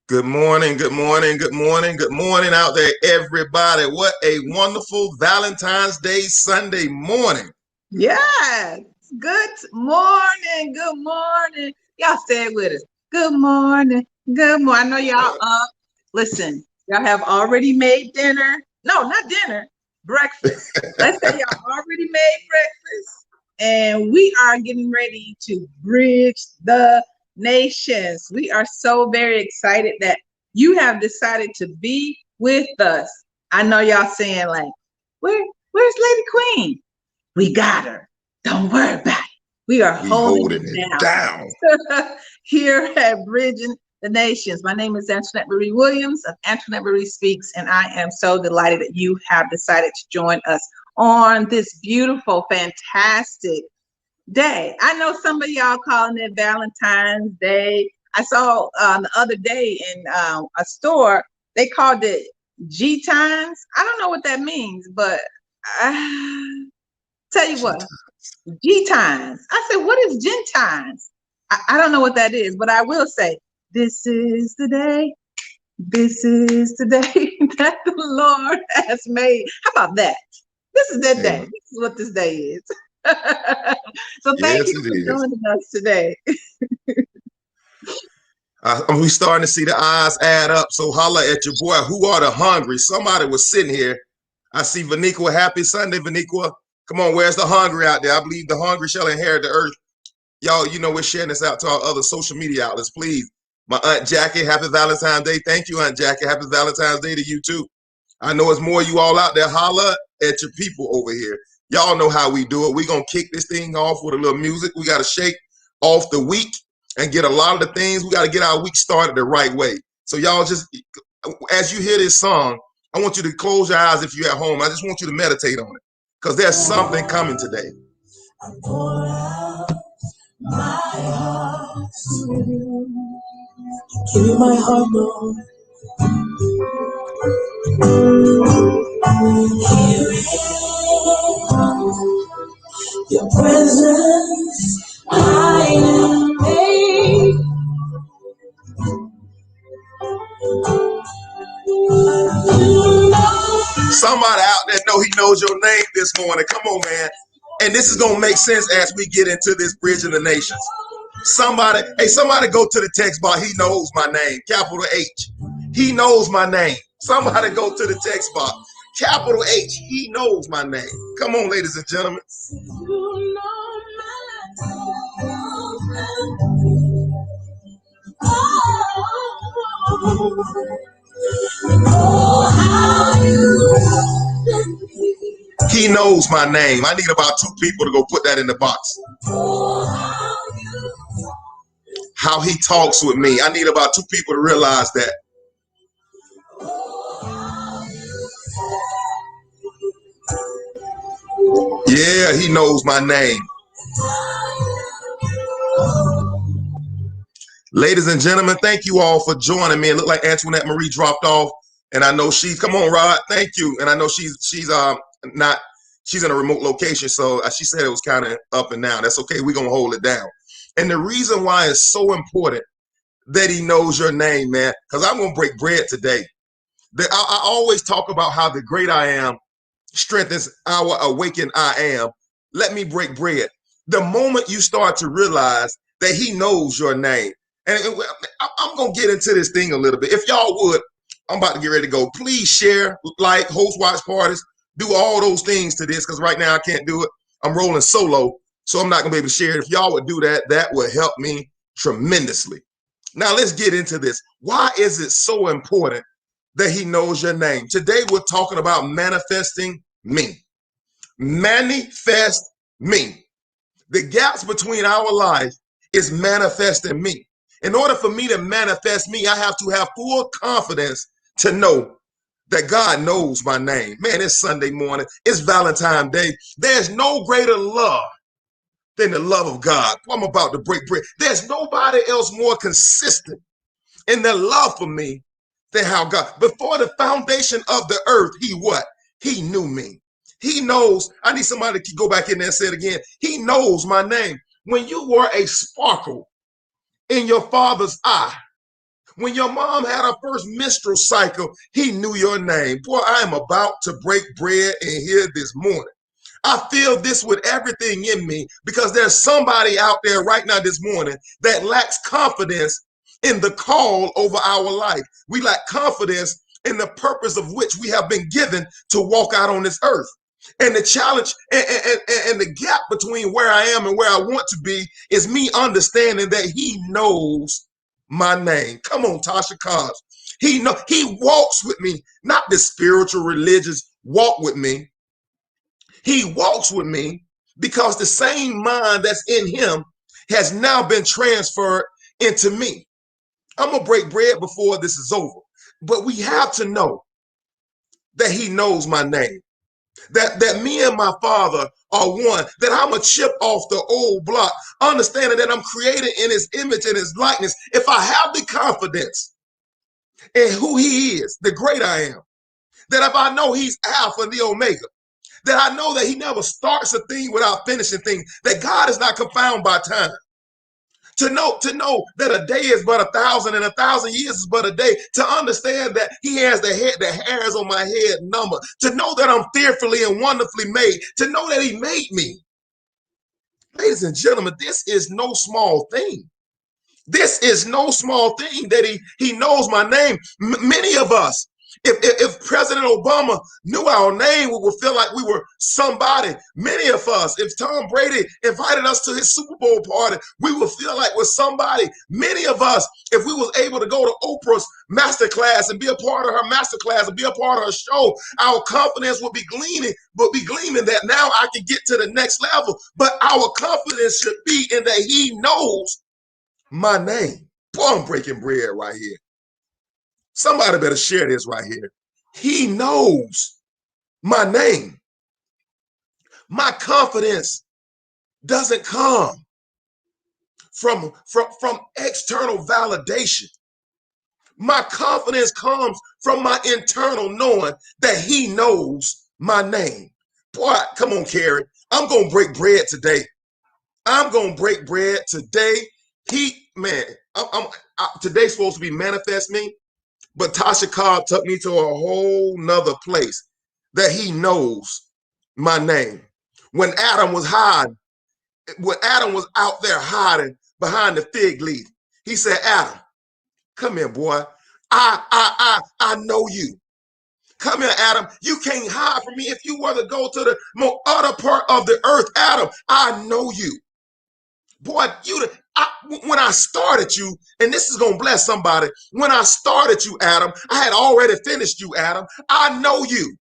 Good morning, good morning, good morning, good morning out there, everybody. What a wonderful Valentine's Day Sunday morning. Yes. Good morning. Good morning. Y'all stay with us. Good morning. Good morning. I know y'all up. Listen, y'all have already made dinner. No, not dinner. Breakfast. Let's say y'all already made breakfast. And we are getting ready to bridge the nations. We are so very excited that you have decided to be with us. I know y'all saying like, where's Lady Queen? We got her. Don't worry about it. We are holding it down. Here at Bridging the Nations. My name is Antoinette Marie Williams of Antoinette Marie Speaks, and I am so delighted that you have decided to join us on this beautiful, fantastic day. I know some of y'all calling it Valentine's Day. I saw the other day in a store, they called it G-Times. I don't know what that means, but tell you what, G-Times. I said, what is Gentimes? I don't know what that is, but I will say, this is the day that the Lord has made. How about that? This is that day. This is what this day is. So thank you for joining us today. We starting to see the eyes add up. So holla at your boy. Who are the hungry? Somebody was sitting here. I see Vaniqua. Happy Sunday, Vaniqua. Come on, where's the hungry out there? I believe the hungry shall inherit the earth. Y'all, you know we're sharing this out to our other social media outlets. Please, my Aunt Jackie, happy Valentine's Day. Thank you, Aunt Jackie. Happy Valentine's Day to you too. I know it's more of you all out there. Holla at your people over here. Y'all know how we do it. We're going to kick this thing off with a little music. We got to shake off the week and get a lot of the things. We got to get our week started the right way. So y'all just, as you hear this song, I want you to close your eyes if you're at home. I just want you to meditate on it because there's something coming today. I pour out my heart to you. Give me my heart, Lord. Here in your presence, I am made. Somebody out there know he knows your name this morning. Come on, man. And this is going to make sense as we get into this Bridge of the Nations. Somebody go to the text bar. He knows my name. Capital H. He knows my name. Somebody go to the text bar. Capital H. He knows my name. Come on, ladies and gentlemen. He knows my name. I need about 2 people to go put that in the box. How he talks with me. I need about 2 people to realize that. Yeah, he knows my name. Ladies and gentlemen, thank you all for joining me. It looked like Antoinette Marie dropped off, and I know she's, come on, Rod, thank you. And I know she's in a remote location, so she said it was kind of up and down. That's okay, we're gonna hold it down. And the reason why it's so important that he knows your name, man, because I'm gonna break bread today. I always talk about how the great I am strengthens our awakened I am. Let me break bread. The moment you start to realize that he knows your name, and I'm going to get into this thing a little bit. If y'all would, I'm about to get ready to go. Please share, like, host watch parties, do all those things to this because right now I can't do it. I'm rolling solo, so I'm not going to be able to share it. If y'all would do that, that would help me tremendously. Now let's get into this. Why is it so important that he knows your name? Today we're talking about manifesting me. Manifest me. The gaps between our life is manifesting me. In order for me to manifest me, I have to have full confidence to know that God knows my name. Man, it's Sunday morning. It's Valentine's Day. There's no greater love than the love of God. I'm about to break bread. There's nobody else more consistent in their love for me than how God. Before the foundation of the earth, he what? He knew me. He knows. I need somebody to go back in there and say it again. He knows my name. When you were a sparkle in your father's eye, When your mom had her first menstrual cycle, he knew your name. Boy, I am about to break bread in here this morning. I feel this with everything in me because there's somebody out there right now this morning that lacks confidence in the call over our life. We lack confidence in the purpose of which we have been given to walk out on this earth. And the challenge and the gap between where I am and where I want to be is me understanding that he knows my name. Come on, Tasha Cobbs. He walks with me, not the spiritual religious walk with me. He walks with me because the same mind that's in him has now been transferred into me. I'm going to break bread before this is over, but we have to know that he knows my name, that me and my Father are one, that I'm a chip off the old block, understanding that I'm created in his image and his likeness. If I have the confidence in who he is, the great I am, that if I know he's Alpha and the Omega, that I know that he never starts a thing without finishing things, that God is not confounded by time. To know that a day is but 1,000 and 1,000 years is but a day. To understand that he has the hairs on my head number. To know that I'm fearfully and wonderfully made. To know that he made me. Ladies and gentlemen, this is no small thing. This is no small thing that he knows my name. Many of us, if President Obama knew our name, we would feel like we were somebody. Many of us, if Tom Brady invited us to his Super Bowl party, we would feel like we're somebody. Many of us, if we was able to go to Oprah's masterclass and be a part of her masterclass and be a part of her show, our confidence would be gleaming that now I can get to the next level. But our confidence should be in that he knows my name. Boy, I'm breaking bread right here. Somebody better share this right here. He knows my name. My confidence doesn't come from external validation. My confidence comes from my internal knowing that he knows my name. Boy, come on, Carrie. I'm going to break bread today. I'm going to break bread today. Today's supposed to be Manifest Me. But Tasha Cobb took me to a whole nother place that he knows my name. When Adam was out there hiding behind the fig leaf, he said, Adam, come here, boy. I know you. Come here, Adam. You can't hide from me. If you were to go to the most utter part of the earth, Adam, I know you. Boy, when I started you, and this is going to bless somebody, when I started you, Adam, I had already finished you, Adam. I know you.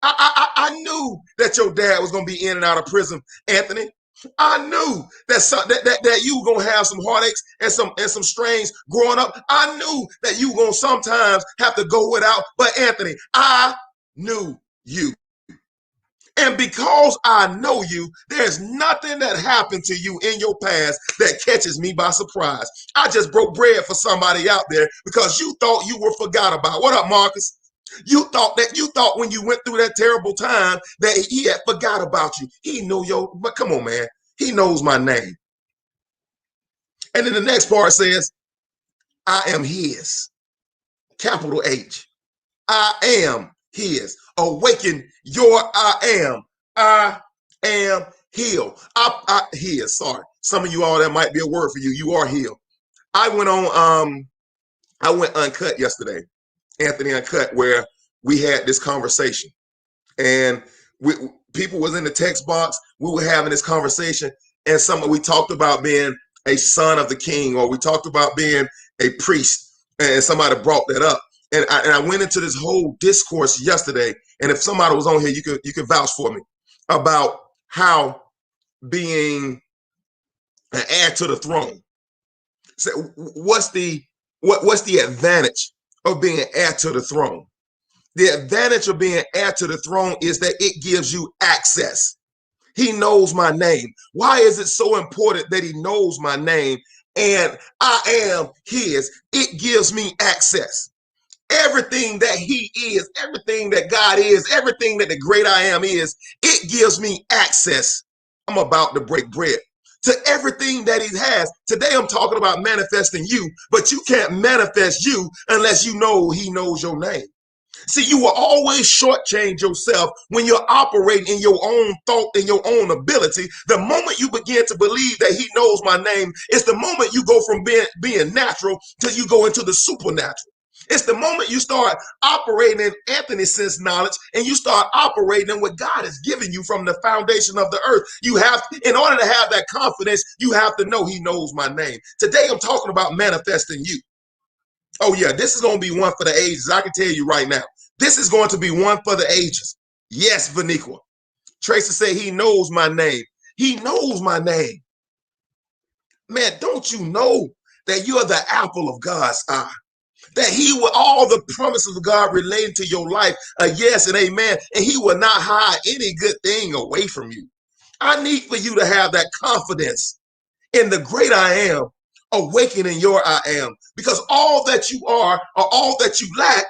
I knew that your dad was going to be in and out of prison, Anthony. I knew that you were going to have some heartaches and some strains growing up. I knew that you were going to sometimes have to go without. But Anthony, I knew you. And because I know you, there's nothing that happened to you in your past that catches me by surprise. I just broke bread for somebody out there because you thought you were forgot about. What up, Marcus? You thought when you went through that terrible time that he had forgot about you. He knew but come on, man. He knows my name. And then the next part says, I am his. Capital H. I am his. Awaken your I am. I am healed. His. Sorry. Some of you all, that might be a word for you. You are healed. I went uncut yesterday. Anthony Uncut, where we had this conversation. And people was in the text box. We were having this conversation. And we talked about being a son of the king, or we talked about being a priest. And somebody brought that up. And I went into this whole discourse yesterday. And if somebody was on here, you could vouch for me about how being an heir to the throne. So what's the advantage of being an heir to the throne? The advantage of being heir to the throne is that it gives you access. He knows my name. Why is it so important that he knows my name and I am his? It gives me access. Everything that he is, everything that God is, everything that the great I am is, it gives me access. I'm about to break bread. to everything that he has. Today, I'm talking about manifesting you, but you can't manifest you unless you know he knows your name. See, you will always shortchange yourself when you're operating in your own thought and your own ability. The moment you begin to believe that he knows my name, it's the moment you go from being natural till you go into the supernatural. It's the moment you start operating in Anthony's sense knowledge and you start operating in what God has given you from the foundation of the earth. You have, in order to have that confidence, you have to know he knows my name. Today, I'm talking about manifesting you. Oh yeah, this is going to be one for the ages. I can tell you right now. This is going to be one for the ages. Yes, Vaniqua. Tracy said he knows my name. He knows my name. Man, don't you know that you're the apple of God's eye? That he will, all the promises of God relating to your life, a yes and amen, and he will not hide any good thing away from you. I need for you to have that confidence in the great I am, awakening your I am, because all that you are or all that you lack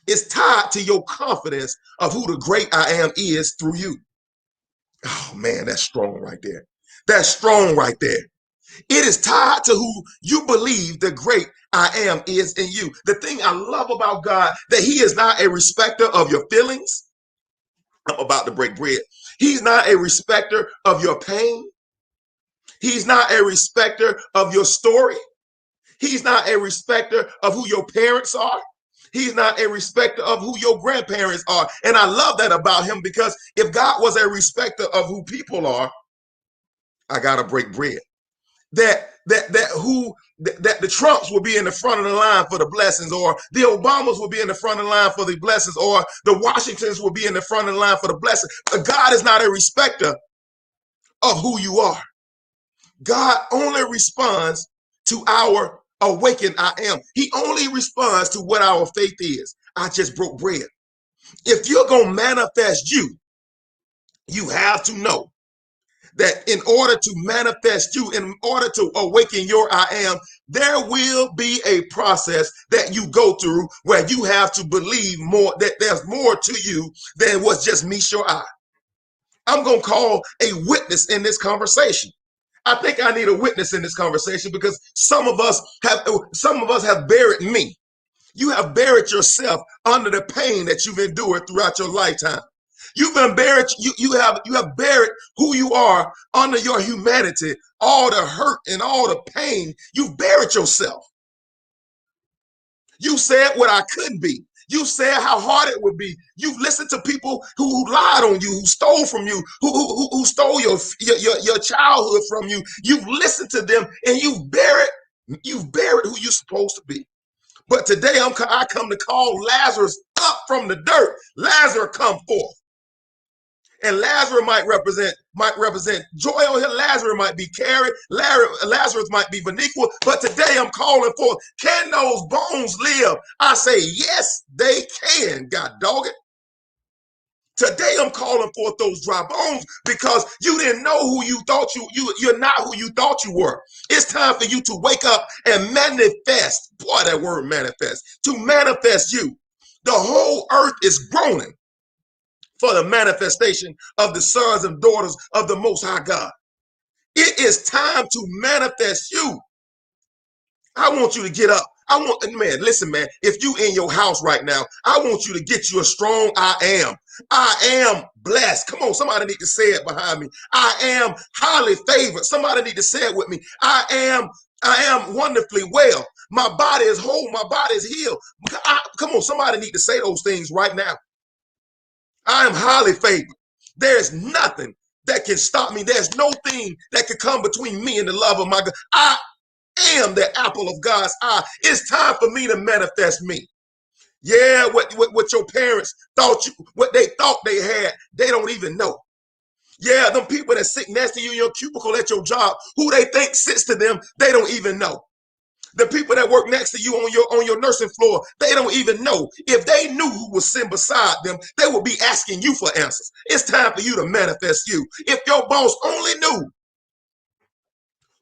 is tied to your confidence of who the great I am is through you. Oh man, that's strong right there. That's strong right there. It is tied to who you believe the great I am is in you. The thing I love about God, that he is not a respecter of your feelings. I'm about to break bread. He's not a respecter of your pain. He's not a respecter of your story. He's not a respecter of who your parents are. He's not a respecter of who your grandparents are. And I love that about him, because if God was a respecter of who people are, I gotta break bread. That the Trumps will be in the front of the line for the blessings, or the Obamas will be in the front of the line for the blessings, or the Washingtons will be in the front of the line for the blessings. But God is not a respecter of who you are. God only responds to our awakened I am. He only responds to what our faith is. I just broke bread. If you're going to manifest you, you have to know that in order to manifest you, in order to awaken your I am, there will be a process that you go through where you have to believe more, that there's more to you than what's just meets your eye. I'm going to call a witness in this conversation. I think I need a witness in this conversation, because some of us have buried me. You have buried yourself under the pain that you've endured throughout your lifetime. You've been buried. You have buried who you are under your humanity, all the hurt and all the pain. You've buried yourself. You said what I couldn't be. You said how hard it would be. You've listened to people who lied on you, who stole from you, who stole your childhood from you. You've listened to them, and you've buried who you're supposed to be. But today I come to call Lazarus up from the dirt. Lazarus, come forth. And Lazarus might represent joy on here. Lazarus might be Carrie. Lazarus might be Vaniqua. But today I'm calling for, can those bones live? I say, yes, they can, God dog it. Today I'm calling forth those dry bones, because you didn't know who you thought you're not who you thought you were. It's time for you to wake up and manifest. Boy, that word manifest. To manifest you. The whole earth is groaning for the manifestation of the sons and daughters of the Most High God. It is time to manifest you. I want you to get up. Listen, man, if you in your house right now, I want you to get you a strong I am. I am blessed. Come on, somebody need to say it behind me. I am highly favored. Somebody need to say it with me. I am wonderfully well. My body is whole. My body is healed. Come on, somebody need to say those things right now. I am highly favored. There's nothing that can stop me. There's no thing that can come between me and the love of my God. I am the apple of God's eye. It's time for me to manifest me. Yeah, what your parents thought what they thought they had, they don't even know. Yeah, them people that sit next to you in your cubicle at your job, who they think sits to them, they don't even know. The people that work next to you on your nursing floor, they don't even know. If they knew who was sitting beside them, they would be asking you for answers. It's time for you to manifest you. If your boss only knew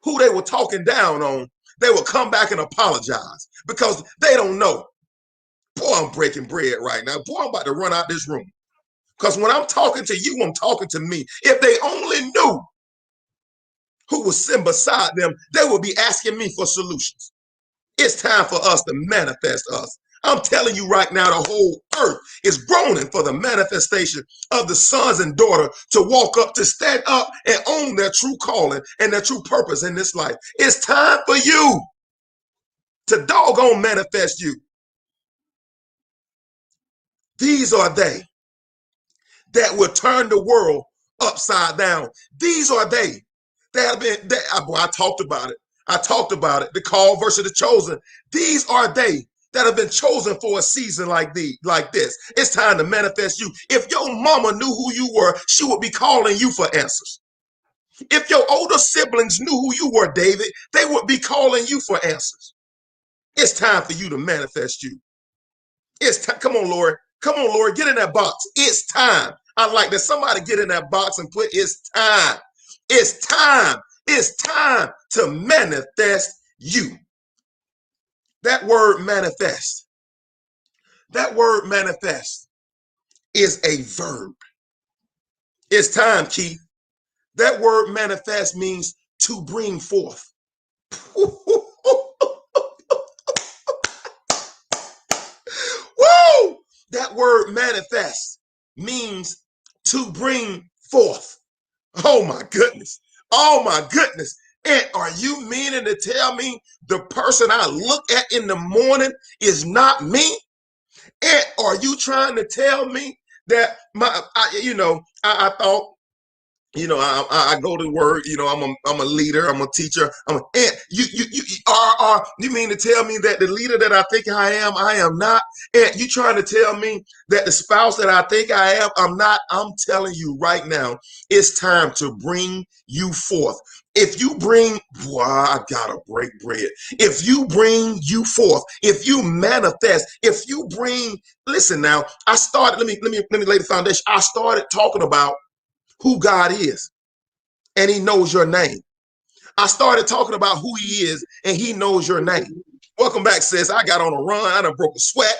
who they were talking down on, they would come back and apologize, because they don't know. Boy, I'm breaking bread right now. Boy, I'm about to run out this room. Because when I'm talking to you, I'm talking to me. If they only knew who will sit beside them, they will be asking me for solutions. It's time for us to manifest us. I'm telling you right now, the whole earth is groaning for the manifestation of the sons and daughters to walk up, to stand up and own their true calling and their true purpose in this life. It's time for you to doggone manifest you. These are they that will turn the world upside down. These are they that have been, I talked about it. I talked about it. The call versus the chosen. These are they that have been chosen for a season like this. It's time to manifest you. If your mama knew who you were, she would be calling you for answers. If your older siblings knew who you were, David, they would be calling you for answers. It's time for you to manifest you. It's time. Come on, Lord. Come on, Lord. Get in that box. It's time. I'd like that somebody get in that box and put it's time. It's time. It's time to manifest you. That word manifest. That word manifest is a verb. It's time, Keith. That word manifest means to bring forth. Woo! That word manifest means to bring forth. Oh my goodness. Oh my goodness. And are you meaning to tell me the person I look at in the morning is not me? And are you trying to tell me that I thought, I go to work, I'm a leader, I'm a teacher, and you mean to tell me that the leader that I think I am not? And you trying to tell me that the spouse that I think I am, I'm not? I'm telling you right now, it's time to bring you forth. If you bring, I gotta break bread. If you bring you forth, if you manifest, if you bring, listen now, let me lay the foundation. I started talking about who God is, and he knows your name. I started talking about who he is, and he knows your name. Welcome back, sis. I got on a run. I done broke a sweat.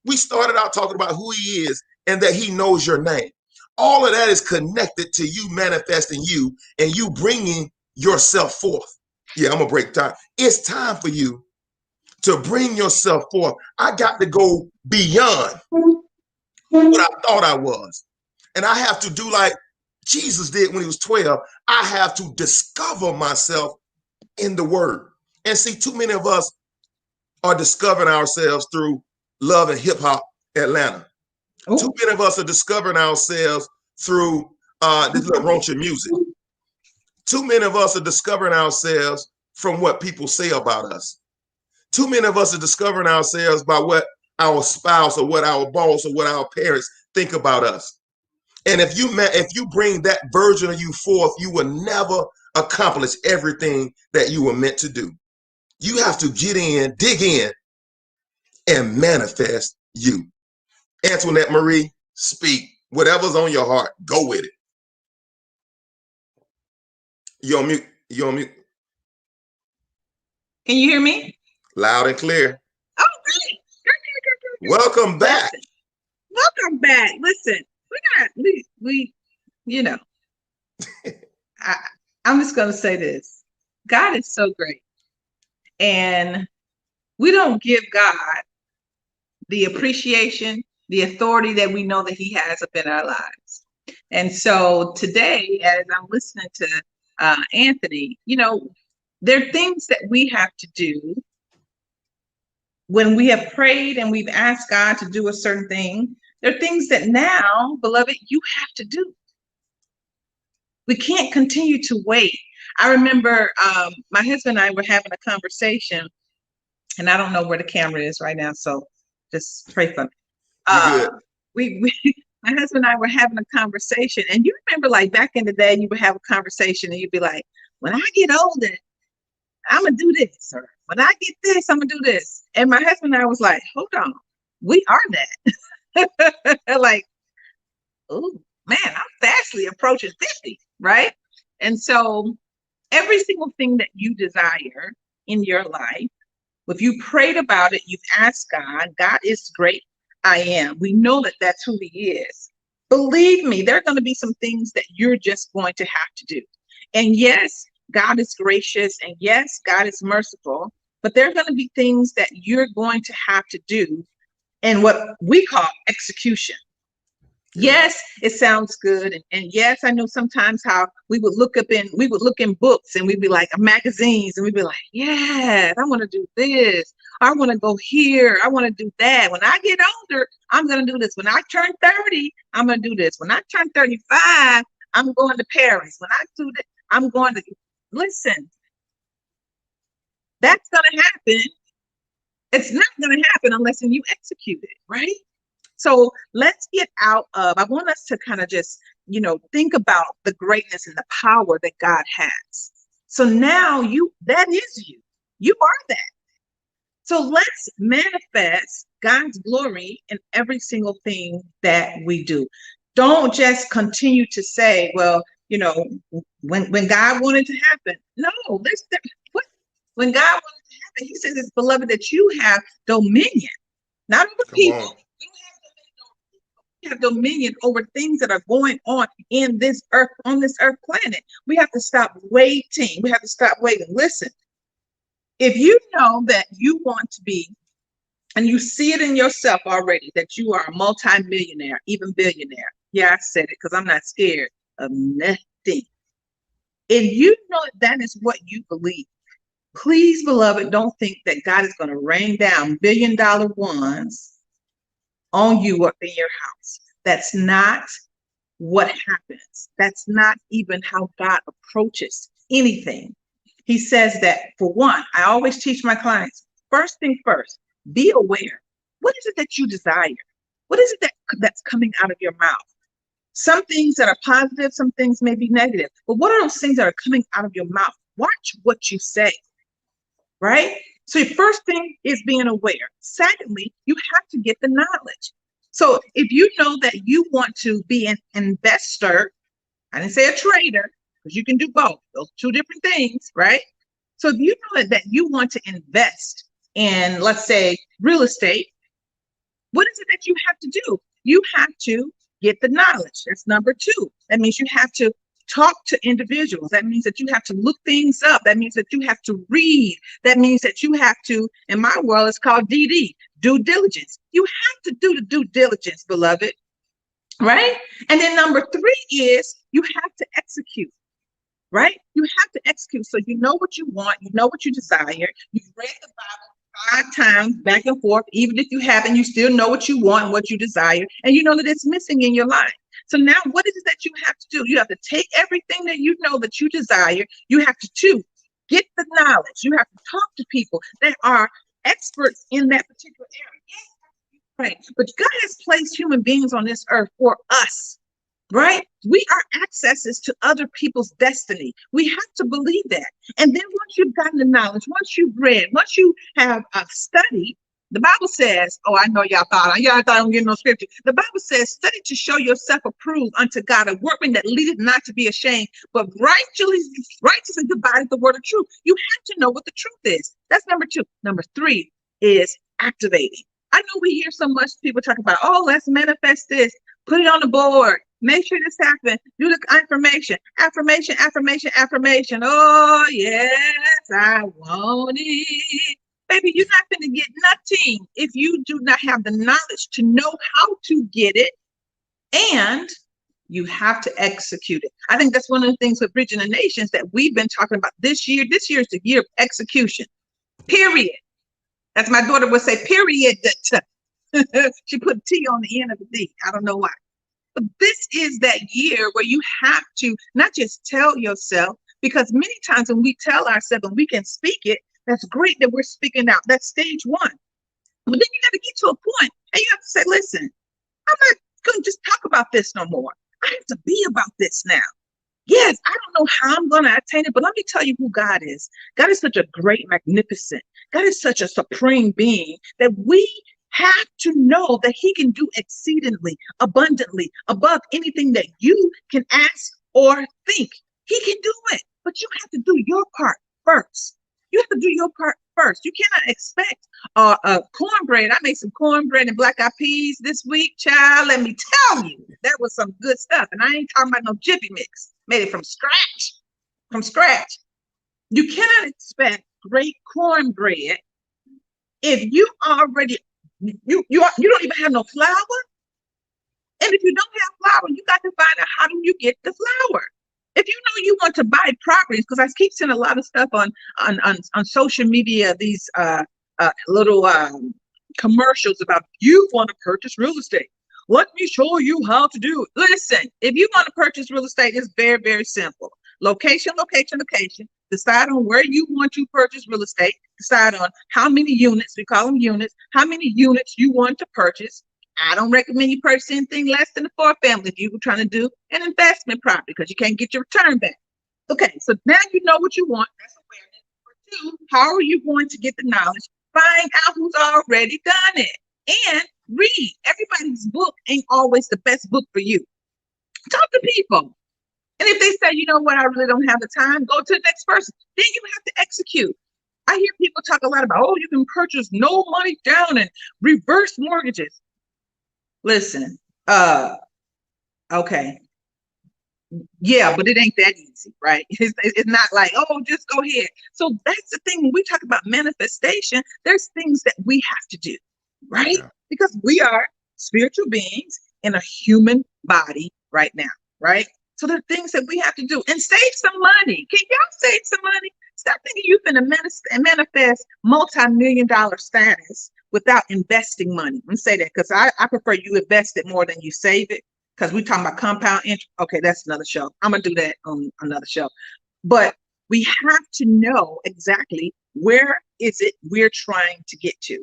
We started out talking about who he is and that he knows your name. All of that is connected to you manifesting you and you bringing yourself forth. Yeah, I'm going to break time. It's time for you to bring yourself forth. I got to go beyond what I thought I was. And I have to do like Jesus did when he was 12. I have to discover myself in the word. And see, too many of us are discovering ourselves through Love and Hip Hop Atlanta. Ooh. Too many of us are discovering ourselves through this little raunchy music. Too many of us are discovering ourselves from what people say about us. Too many of us are discovering ourselves by what our spouse or what our boss or what our parents think about us. And if you bring that version of you forth, you will never accomplish everything that you were meant to do. You have to get in, dig in, and manifest you. Antoinette Marie, speak. Whatever's on your heart, go with it. You're on mute. You're on mute. Can you hear me? Loud and clear. Oh, great. Good. Welcome back. Welcome back. Listen, I'm just going to say this. God is so great. And we don't give God the appreciation, the authority that we know that he has up in our lives. And so today, as I'm listening to Anthony, there are things that we have to do when we have prayed and we've asked God to do a certain thing. There are things that now, beloved, you have to do. We can't continue to wait. I remember my husband and I were having a conversation, and I don't know where the camera is right now, so just pray for me. My husband and I were having a conversation, and you remember, like back in the day, you would have a conversation, and you'd be like, "When I get older, I'm gonna do this," or "When I get this, I'm gonna do this." And my husband and I was like, "Hold on, we are that." Like, oh man, I'm fastly approaching 50, right? And so every single thing that you desire in your life, if you prayed about it, you've asked God, God is great. I am. We know that that's who he is. Believe me, there are going to be some things that you're just going to have to do. And yes, God is gracious, and yes, God is merciful, but there are going to be things that you're going to have to do in what we call execution. Yes, it sounds good. And yes, I know sometimes how we would look in books and we'd be like magazines and we'd be like, yes, I want to do this. I want to go here. I want to do that. When I get older, I'm going to do this. When I turn 30, I'm going to do this. When I turn 35, I'm going to Paris. When I do this, I'm going to listen. That's going to happen. It's not going to happen unless you execute it, right? So let's get out of, I want us to kind of just, think about the greatness and the power that God has. So now that is you. You are that. So let's manifest God's glory in every single thing that we do. Don't just continue to say, well, when God wanted to happen. No, when God wanted to happen, he says, it's beloved that you have dominion, not over people. We have dominion over things that are going on in this earth, on this earth planet. We have to stop waiting. We have to stop waiting. Listen, if you know that you want to be, and you see it in yourself already, that you are a multi-millionaire, even billionaire. Yeah, I said it because I'm not scared of nothing. If you know that is what you believe, please, beloved, don't think that God is going to rain down $1 billion ones on you up in your house. That's not what happens. That's not even how God approaches anything. He says that, for one, I always teach my clients, first thing first, be aware. What is it that you desire? What is it that's coming out of your mouth? Some things that are positive, some things may be negative. But what are those things that are coming out of your mouth? Watch what you say, right? So your first thing is being aware. Secondly, you have to get the knowledge. So if you know that you want to be an investor, I didn't say a trader, because you can do both. Those two different things, right? So if you know that you want to invest in, let's say, real estate, what is it that you have to do? You have to get the knowledge. That's number two. That means you have to talk to individuals. That means that you have to look things up. That means that you have to read. That means that you have to, in my world, it's called DD, due diligence. You have to do the due diligence, beloved, right? And then number three is you have to execute, right? You have to execute. So you know what you want. You know what you desire. You've read the Bible 5 times back and forth. Even if you haven't, you still know what you want, what you desire, and you know that it's missing in your life. So now what is it that you have to do? You have to take everything that you know that you desire. You have to get the knowledge. You have to talk to people that are experts in that particular area. Yes, right. But God has placed human beings on this earth for us, right? We are accesses to other people's destiny. We have to believe that. And then once you've gotten the knowledge, once you've read, once you have studied, the Bible says, oh, I know y'all thought I'm getting no scripture. The Bible says, study to show yourself approved unto God, a workman that leadeth not to be ashamed, but righteously divideth the word of truth. You have to know what the truth is. That's number two. Number three is activating. I know we hear so much people talk about, oh, let's manifest this, put it on the board, make sure this happens, do the affirmation. Oh, yes, I want it. Baby, you're not going to get nothing if you do not have the knowledge to know how to get it, and you have to execute it. I think that's one of the things with Bridging the Nations that we've been talking about this year. This year is the year of execution, period. As my daughter would say, period. She put a T on the end of the D. I don't know why. But this is that year where you have to not just tell yourself, because many times when we tell ourselves and we can speak it, that's great that we're speaking out. That's stage one. But then you got to get to a point and you have to say, listen, I'm not going to just talk about this no more. I have to be about this now. Yes, I don't know how I'm going to attain it, but let me tell you who God is. God is such a great, magnificent. God is such a supreme being that we have to know that he can do exceedingly, abundantly, above anything that you can ask or think. He can do it, but you have to do your part first. You have to do your part first. You cannot expect cornbread. I made some cornbread and black eyed peas this week, child. Let me tell you, that was some good stuff. And I ain't talking about no Jiffy Mix. Made it from scratch. You cannot expect great cornbread if you already you don't even have no flour. And if you don't have flour, you got to find out how do you get the flour. If you know you want to buy properties, because I keep seeing a lot of stuff on social media, these little commercials about you want to purchase real estate. Let me show you how to do it. Listen, if you want to purchase real estate, it's very, very simple. Location, location, location. Decide on where you want to purchase real estate. Decide on how many units, we call them units, how many units you want to purchase. I don't recommend you purchase anything less than a 4-family if you were trying to do an investment property because you can't get your return back. Okay, so now you know what you want. That's awareness. 2, how are you going to get the knowledge? Find out who's already done it and read. Everybody's book ain't always the best book for you. Talk to people. And if they say, you know what, I really don't have the time, go to the next person. Then you have to execute. I hear people talk a lot about, oh, you can purchase no money down and reverse mortgages. Listen, okay. Yeah, but it ain't that easy, right? It's not like, oh, just go ahead. So that's the thing. When we talk about manifestation, there's things that we have to do, right? Yeah. Because we are spiritual beings in a human body right now, right? So there are things that we have to do and save some money. Can y'all save some money? Stop thinking you're going to manifest multi-million-dollar status without investing money. Let me say that because I prefer you invest it more than you save it. Because we're talking about compound interest. Okay, that's another show. I'm going to do that on another show. But we have to know exactly where is it we're trying to get to.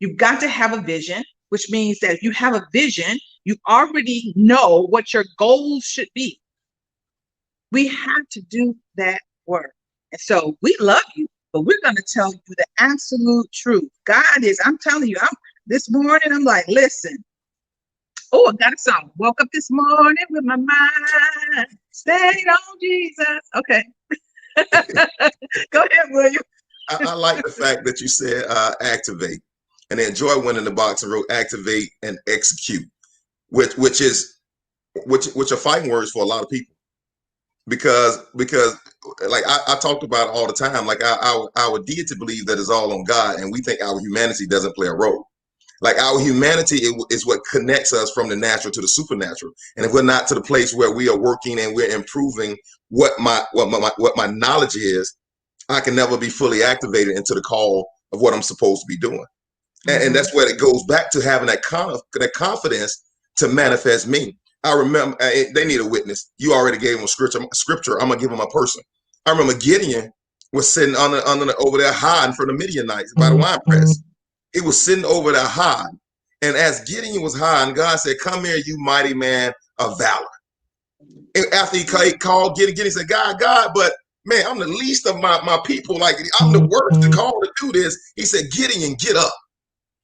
You've got to have a vision, which means that if you have a vision, you already know what your goals should be. We have to do that work. And so we love you, but we're going to tell you the absolute truth. God is, I'm telling you, this morning, I'm like, listen. Oh, I got a song. Woke up this morning with my mind stayed on Jesus. Okay. Go ahead, William. I like the fact that you said activate. And I enjoy winning the boxing wrote activate and execute, which are fighting words for a lot of people. Because like I talked about all the time, like our deity believe that it's all on God, and we think our humanity doesn't play a role. Like our humanity is what connects us from the natural to the supernatural. And if we're not to the place where we are working and we're improving what my knowledge is, I can never be fully activated into the call of what I'm supposed to be doing. Mm-hmm. And that's where it goes back to having that confidence to manifest me. I remember they need a witness. You already gave them a scripture. I'm gonna give them a person. I remember Gideon was sitting over there hiding from the Midianites by the wine press. He was sitting over there hiding. And as Gideon was hiding, God said, come here, you mighty man of valor. And after he called Gideon said, God, but man, I'm the least of my people. Like, I'm the worst to call to do this. He said, Gideon, get up.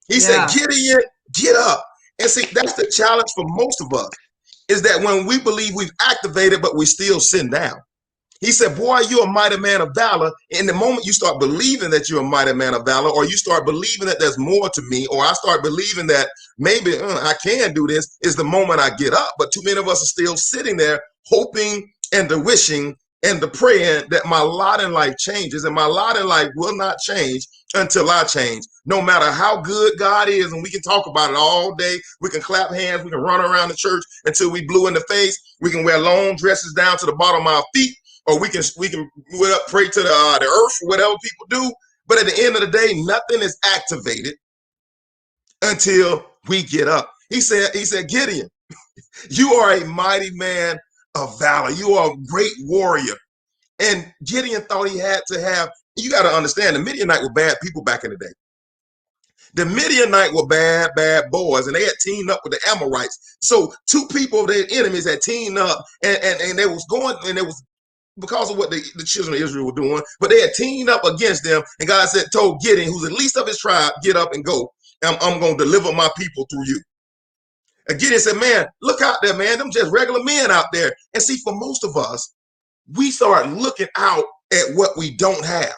He said, Gideon, get up. And see, that's the challenge for most of us, is that when we believe we've activated, but we still sitting down. He said, boy, you're a mighty man of valor. And the moment you start believing that you're a mighty man of valor, or you start believing that there's more to me, or I start believing that maybe I can do this, is the moment I get up. But too many of us are still sitting there hoping and the wishing and the praying that my lot in life changes, and my lot in life will not change until I change. No matter how good God is, and we can talk about it all day. We can clap hands. We can run around the church until we blue in the face. We can wear long dresses down to the bottom of our feet. Or we can pray to the earth, whatever people do. But at the end of the day, nothing is activated until we get up. He said, Gideon, you are a mighty man of valor. You are a great warrior. And Gideon thought he had to have, you got to understand, the Midianite were bad people back in the day. The Midianite were bad boys, and they had teamed up with the Amorites. So 2 people of their enemies had teamed up, and they was going, and it was because of what the children of Israel were doing, but they had teamed up against them. And God told Gideon, who's the least of his tribe, get up and go. I'm going to deliver my people through you. And Gideon said, man, look out there, man. Them just regular men out there. And see, for most of us, we start looking out at what we don't have.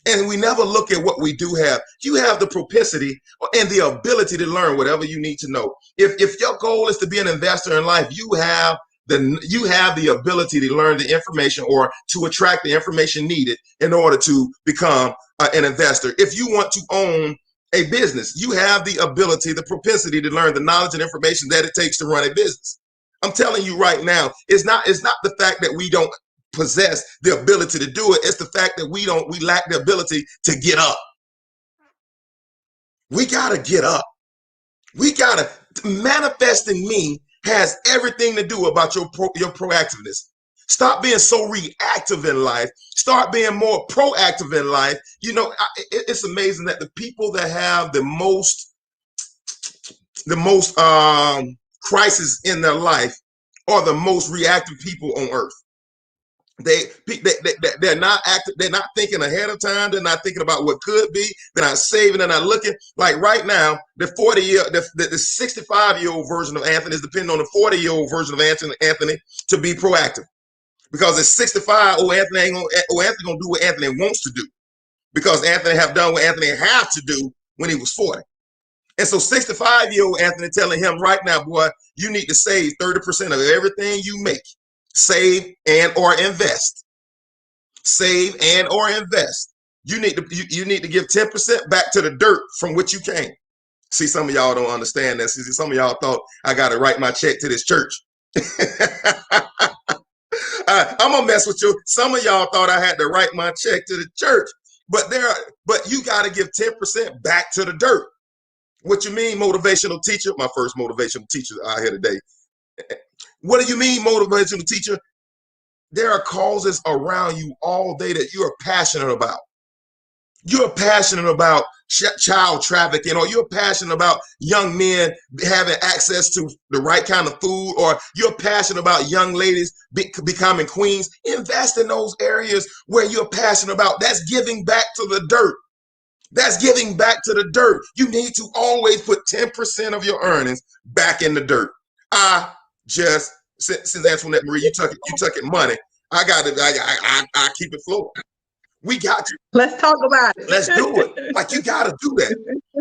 And we never look at what we do have. You have the propensity and the ability to learn whatever you need to know. If your goal is to be an investor in life, you have then you have the ability to learn the information or to attract the information needed in order to become an investor. If you want to own a business, you have the ability, the propensity to learn the knowledge and information that it takes to run a business. I'm telling you right now, it's not the fact that we don't possess the ability to do it. It's the fact that we lack the ability to get up. We got to get up. We got to manifesting me has everything to do about your proactiveness. Stop being so reactive in life. Start being more proactive in life. You know, it's amazing that the people that have the most crisis in their life are the most reactive people on earth. They're not active. They're not thinking ahead of time. They're not thinking about what could be. They're not saving. They're not looking. Like right now, the 65-year-old version of Anthony is depending on the 40-year-old version of Anthony to be proactive. Because at 65, Anthony gonna do what Anthony wants to do. Because Anthony have done what Anthony have to do when he was 40. And so 65-year-old Anthony telling him right now, boy, you need to save 30% of everything you make. Save and or invest. Save and or invest. You need to give 10% back to the dirt from which you came. See, some of y'all don't understand that. See, some of y'all thought I got to write my check to this church. I'm gonna mess with you. Some of y'all thought I had to write my check to the church, but you got to give 10% back to the dirt. What you mean, motivational teacher? My first motivational teacher out here today. What do you mean, motivational teacher? There are causes around you all day that you are passionate about. You're passionate about child trafficking, or you're passionate about young men having access to the right kind of food, or you're passionate about young ladies becoming queens. Invest in those areas where you're passionate about. That's giving back to the dirt. That's giving back to the dirt. You need to always put 10% of your earnings back in the dirt. Since Antoinette Marie, you took it money. I keep it flowing. We got to. Let's talk about it. Let's do it. Like, you got to do that.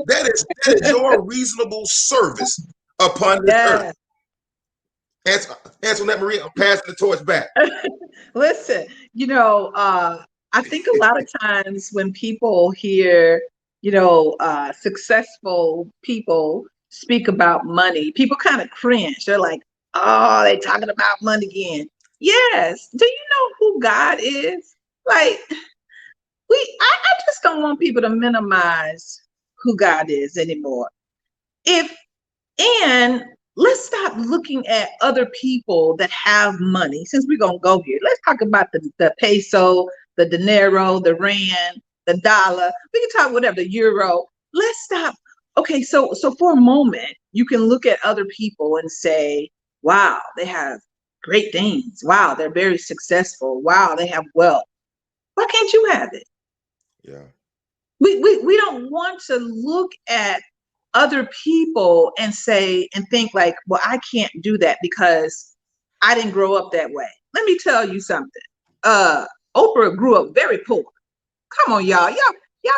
That is your reasonable service upon this earth. Antoinette Marie, I'm passing the torch back. Listen, I think a lot of times when people hear, successful people speak about money, people kind of cringe. They're like, oh, they're talking about money again. Yes. Do you know who God is? Like, I just don't want people to minimize who God is anymore. And let's stop looking at other people that have money. Since we're going to go here, let's talk about the peso, the dinero, the rand, the dollar. We can talk whatever, the euro. Let's stop. Okay, so for a moment, you can look at other people and say, wow, they have great things. Wow, they're very successful. Wow, they have wealth. Why can't you have it? Yeah. We don't want to look at other people and say and think like, well, I can't do that because I didn't grow up that way. Let me tell you something. Oprah grew up very poor. Come on, y'all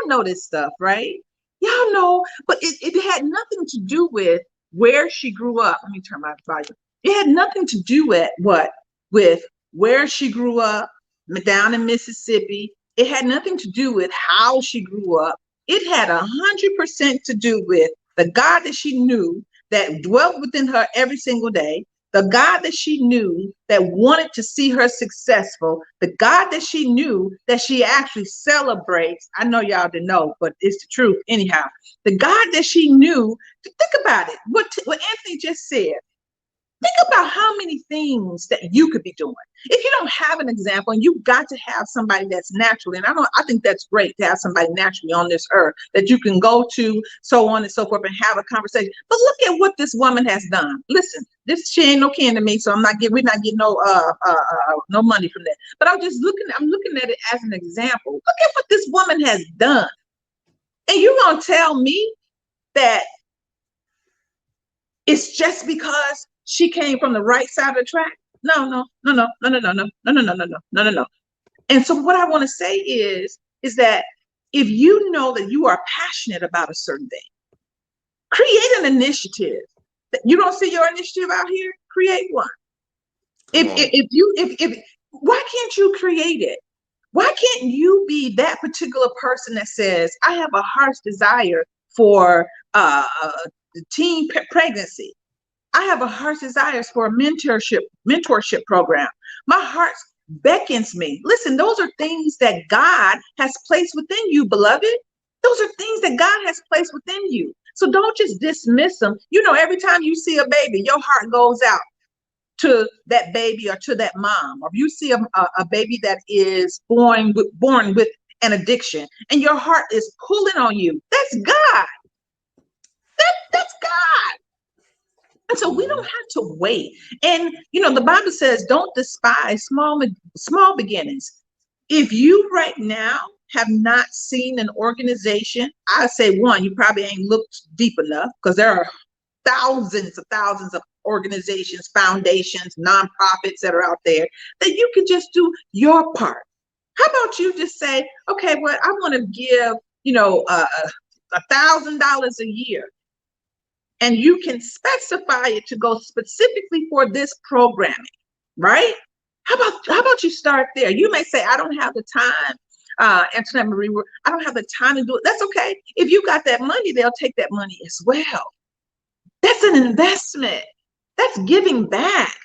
know this stuff, right? Y'all know, but it had nothing to do with where she grew up. Let me turn my volume. It had nothing to do with where she grew up down in Mississippi. It had nothing to do with how she grew up. It had 100% to do with the God that she knew that dwelt within her every single day, the God that she knew that wanted to see her successful, the God that she knew that she actually celebrates. I know y'all didn't know, but it's the truth anyhow. The God that she knew, think about it, what Anthony just said. Think about how many things that you could be doing. If you don't have an example, and you've got to have somebody that's naturally, and I think that's great to have somebody naturally on this earth that you can go to, so on and so forth, and have a conversation. But look at what this woman has done. Listen, she ain't no kin to me, so we're not getting no money from that. But I'm looking at it as an example. Look at what this woman has done. And you're gonna tell me that it's just because she came from the right side of the track? No. And so what I want to say is that if you know that you are passionate about a certain thing, create an initiative. You don't see your initiative out here? Create one. Come on. If why can't you create it? Why can't you be that particular person that says, I have a heart's desire for teen pregnancy. I have a heart's desires for a mentorship program. My heart beckons me. Listen, those are things that God has placed within you, beloved. Those are things that God has placed within you. So don't just dismiss them. You know, every time you see a baby, your heart goes out to that baby or to that mom. Or if you see a baby that is born with an addiction and your heart is pulling on you, that's God. That's God. And so we don't have to wait. And, you know, the Bible says, don't despise small beginnings. If you right now have not seen an organization, I say one, you probably ain't looked deep enough, because there are thousands of organizations, foundations, nonprofits that are out there that you can just do your part. How about you just say, okay, well, I want to give, you know, $1,000 a year. And you can specify it to go specifically for this programming, right? How about you start there? You may say, I don't have the time, Antoinette Marie, I don't have the time to do it. That's okay. If you got that money, they'll take that money as well. That's an investment. That's giving back.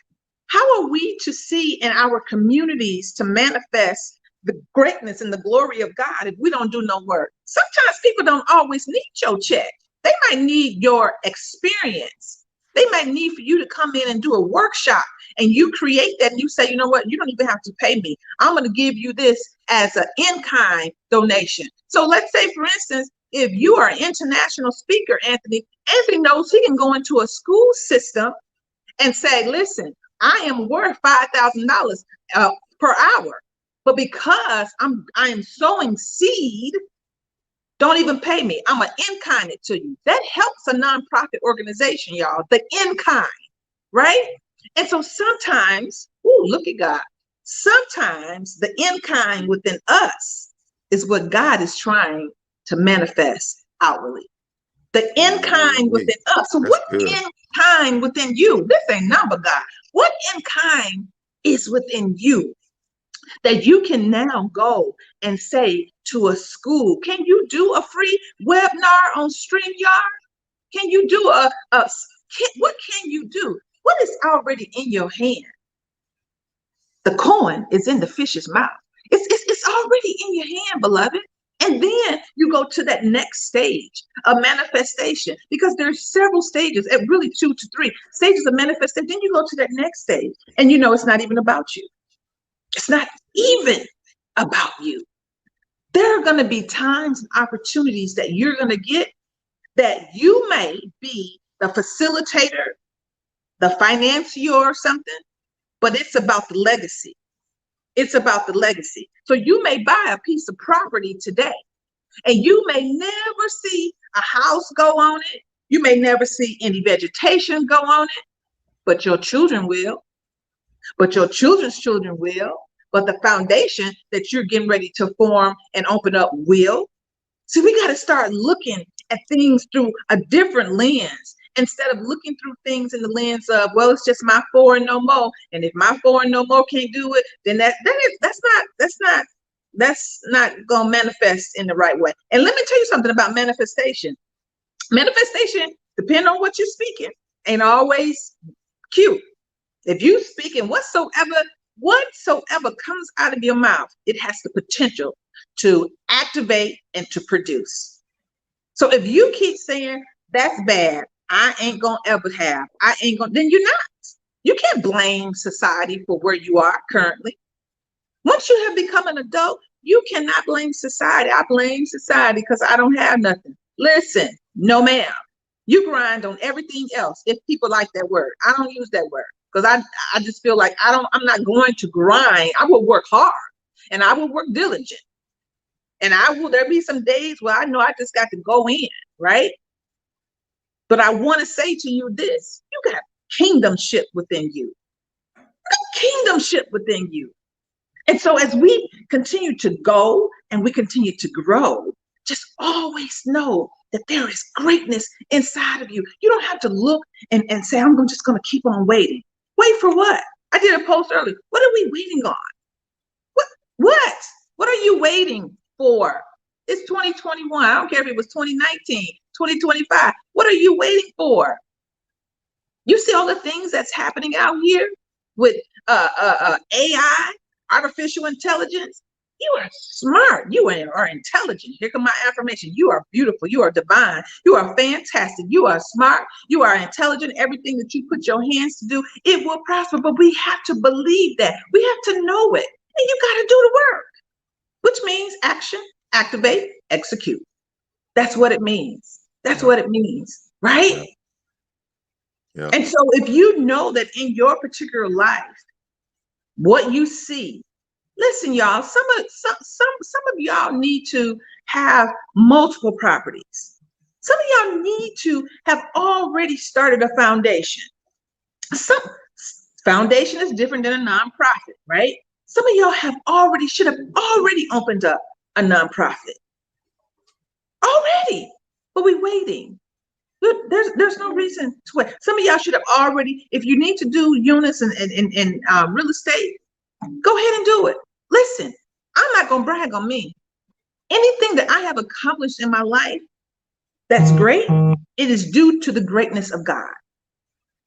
How are we to see in our communities to manifest the greatness and the glory of God if we don't do no work? Sometimes people don't always need your check. They might need your experience. They might need for you to come in and do a workshop, and you create that and you say, you know what, you don't even have to pay me. I'm going to give you this as an in-kind donation. So let's say, for instance, if you are an international speaker, Anthony knows he can go into a school system and say, listen, I am worth $5,000 per hour, but because I am sowing seed, don't even pay me. I'm going to in-kind it to you. That helps a nonprofit organization, y'all, the in-kind, right? And so sometimes, look at God. Sometimes the in-kind within us is what God is trying to manifest outwardly. The in-kind within us. So what in-kind within you? This ain't number, God. What in-kind is within you that you can now go and say to a school, can you do a free webinar on StreamYard? Can you do what can you do? What is already in your hand? The coin is in the fish's mouth. It's already in your hand, beloved. And then you go to that next stage of manifestation, because there's several stages, at really 2 to 3 stages of manifestation. Then you go to that next stage, and you know it's not even about you. It's not even about you. There are going to be times and opportunities that you're going to get that you may be the facilitator, the financier or something, but it's about the legacy. It's about the legacy. So you may buy a piece of property today, and you may never see a house go on it. You may never see any vegetation go on it, but your children will. But your children's children will. But the foundation that you're getting ready to form and open up will. See, we got to start looking at things through a different lens, instead of looking through things in the lens of, well, it's just my 4 and no more. And if my 4 and no more can't do it, then that's not gonna manifest in the right way. And let me tell you something about manifestation. Manifestation, depending on what you're speaking, ain't always cute. If you speaking whatsoever comes out of your mouth, it has the potential to activate and to produce. So if you keep saying that's bad, I ain't gonna ever have, then you're not. You can't blame society for where you are currently. Once you have become an adult, you cannot blame society. I blame society because I don't have nothing. Listen, no ma'am. You grind on everything else. If people like that word, I don't use that word because I just feel like I'm not going to grind. I will work hard and I will work diligent. And there'll be some days where I know I just got to go in, right? But I want to say to you this, you got kingdomship within you. You got kingdomship within you. And so as we continue to go and we continue to grow, just always know that there is greatness inside of you. You don't have to look and say, I'm just going to keep on waiting. Wait for what? I did a post earlier. What are we waiting on? What are you waiting for? It's 2021. I don't care if it was 2019, 2025. What are you waiting for? You see all the things that's happening out here with AI, artificial intelligence. You are smart. You are intelligent. Here come my affirmation. You are beautiful. You are divine. You are fantastic. You are smart. You are intelligent. Everything that you put your hands to do, it will prosper. But we have to believe that. We have to know it. And you got to do the work, which means action, activate, execute. That's what it means. That's what it means, right? Yeah. Yeah. And so if you know that in your particular life, what you see, listen, y'all, some of y'all need to have multiple properties. Some of y'all need to have already started a foundation. Some foundation is different than a nonprofit, right? Some of y'all should have already opened up a nonprofit. Already, but we're waiting. There's no reason to wait. Some of y'all should have already, if you need to do units in real estate, go ahead and do it. Listen, I'm not going to brag on me. Anything that I have accomplished in my life that's great, it is due to the greatness of God.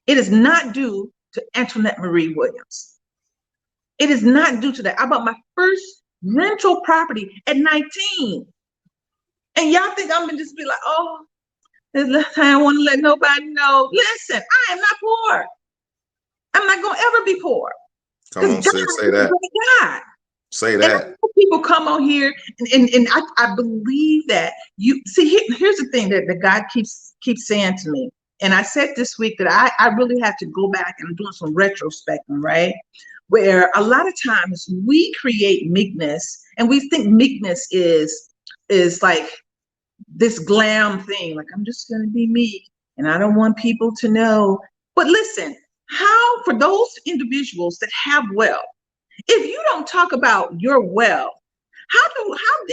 It is not due to Antoinette Marie Williams. It is not due to that. I bought my first rental property at 19. And y'all think I'm going to just be like, oh, I don't want to let nobody know. Listen, I am not poor. I'm not going to ever be poor. Come on, say that. God. Say that. And people come on here and I believe that you see, here's the thing that God keeps saying to me. And I said this week that I really have to go back and doing some retrospecting, right? Where a lot of times we create meekness and we think meekness is like this glam thing, like I'm just going to be meek and I don't want people to know. But listen, how for those individuals that have wealth, if you don't talk about your wealth, how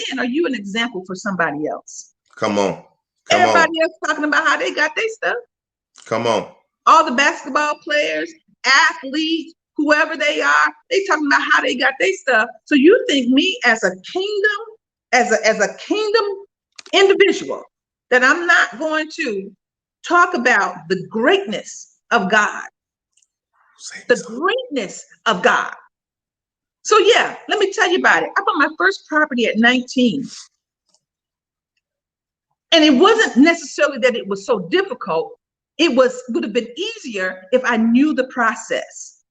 then are you an example for somebody else? Come on. Everybody else talking about how they got their stuff. Come on. All the basketball players, athletes, whoever they are, they talking about how they got their stuff. So you think me as a kingdom, as a kingdom individual, that I'm not going to talk about the greatness of God, the greatness of God. So yeah, let me tell you about it. I bought my first property at 19. And it wasn't necessarily that it was so difficult. It would have been easier if I knew the process.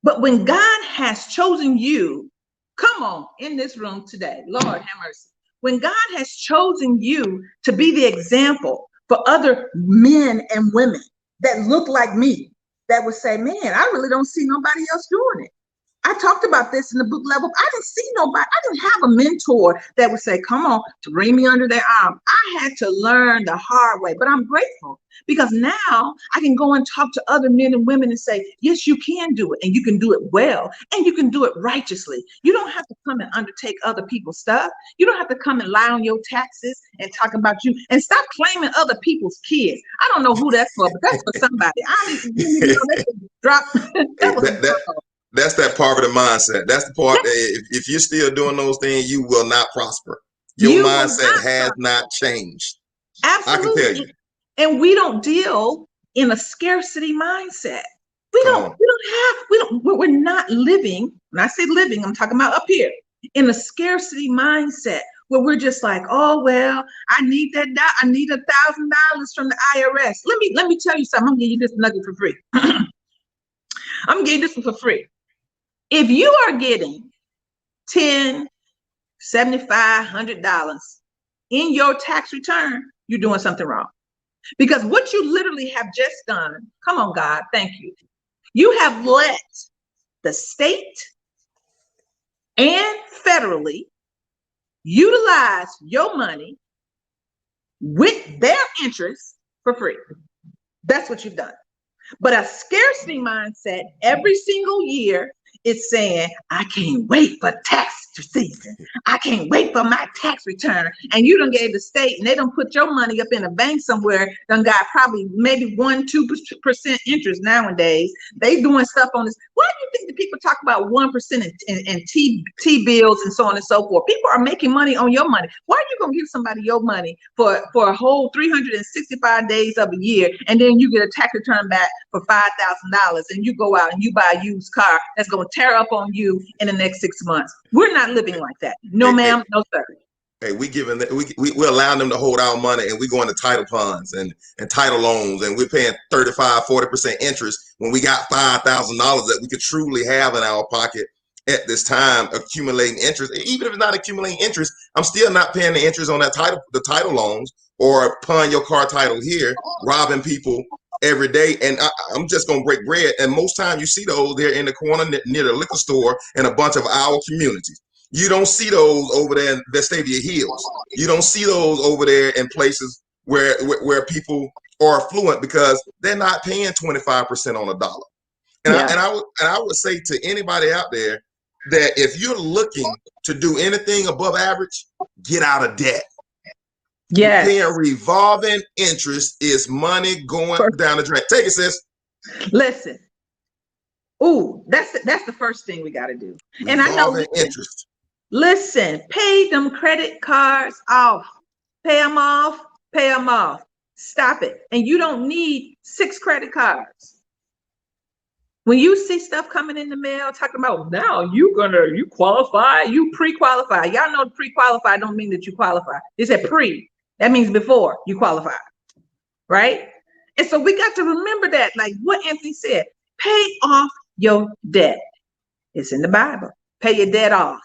But when God has chosen you, come on, in this room today, Lord have mercy. When God has chosen you to be the example for other men and women that look like me, that would say, man, I really don't see nobody else doing it. I talked about this in the book level. I didn't see nobody. I didn't have a mentor that would say, come on, to bring me under their arm. I had to learn the hard way, but I'm grateful because now I can go and talk to other men and women and say, yes, you can do it and you can do it well and you can do it righteously. You don't have to come and undertake other people's stuff. You don't have to come and lie on your taxes and talk about you and stop claiming other people's kids. I don't know who that's for, but that's for somebody. I didn't know that drop. That's that poverty mindset. That's the part that if you're still doing those things, you will not prosper. Your mindset has not changed. Absolutely. I can tell you. And we don't deal in a scarcity mindset. We're not living. When I say living, I'm talking about up here in a scarcity mindset where we're just like, oh, well, I need $1,000 from the IRS. Let me tell you something. I'm gonna give you this nugget for free. I'm gonna give you this one for free. If you are getting $10, $75, $100 in your tax return, you're doing something wrong. Because what you literally have just done, come on, God, thank you. You have let the state and federally utilize your money with their interests for free. That's what you've done. But a scarcity mindset every single year, it's saying, I can't wait for tax season. I can't wait for my tax return. And you done gave the state, and they done put your money up in a bank somewhere, done got probably maybe 1-2% interest nowadays. They doing stuff on this. Why do you think the people talk about 1% in T-bills and so on and so forth? People are making money on your money. Why are you gonna give somebody your money for a whole 365 days of a year, and then you get a tax return back for $5,000, and you go out and you buy a used car that's gonna tear up on you in the next 6 months? We're not living like that. No, ma'am, no, sir. Hey, we giving that we're allowing them to hold our money, and we go into title funds and title loans, and we're paying 35-40% interest when we got $5,000 that we could truly have in our pocket at this time, accumulating interest. Even if it's not accumulating interest, I'm still not paying the interest on that the title loans, or pawn your car title here, robbing people every day. And I'm just gonna break bread. And most times you see those there in the corner near the liquor store in a bunch of our communities. You don't see those over there in Vestavia Hills. You don't see those over there in places where people are affluent, because they're not paying 25% on a dollar. And, Yeah. I would say to anybody out there that if you're looking to do anything above average, get out of debt. Yes. Paying revolving interest is money going down the drain. Take it, sis. Listen. Ooh, that's the first thing we got to do. And I know, interest. Listen, pay them credit cards off. Pay them off. Pay them off. Stop it. And you don't need 6 credit cards. When you see stuff coming in the mail talking about now you qualify, you pre-qualify. Y'all know pre-qualify don't mean that you qualify. They said pre. That means before you qualify, right? And so we got to remember that, like what Anthony said, pay off your debt. It's in the Bible. Pay your debt off.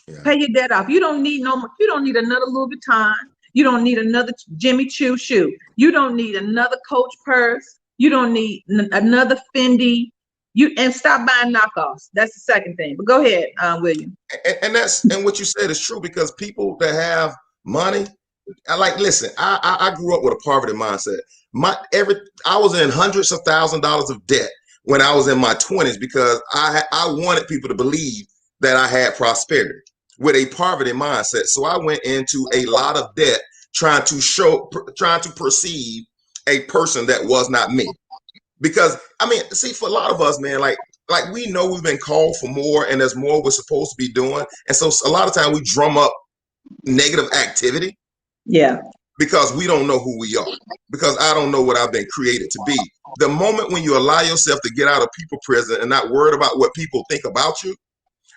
Yeah. Pay your debt off. You don't need you don't need another Louis Vuitton. You don't need another Jimmy Choo shoe. You don't need another Coach purse. You don't need another Fendi. And stop buying knockoffs. That's the second thing. But go ahead, William. And what you said is true, because people that have money, listen, I grew up with a poverty mindset. I was in hundreds of $1,000s of debt when I was in my 20s, because I wanted people to believe that I had prosperity with a poverty mindset. So I went into a lot of debt trying to perceive a person that was not me. Because I mean, see, for a lot of us, man, like we know we've been called for more, and there's more we're supposed to be doing. And so a lot of time we drum up negative activity. Yeah. Because we don't know who we are. Because I don't know what I've been created to be. The moment when you allow yourself to get out of people prison and not worried about what people think about you,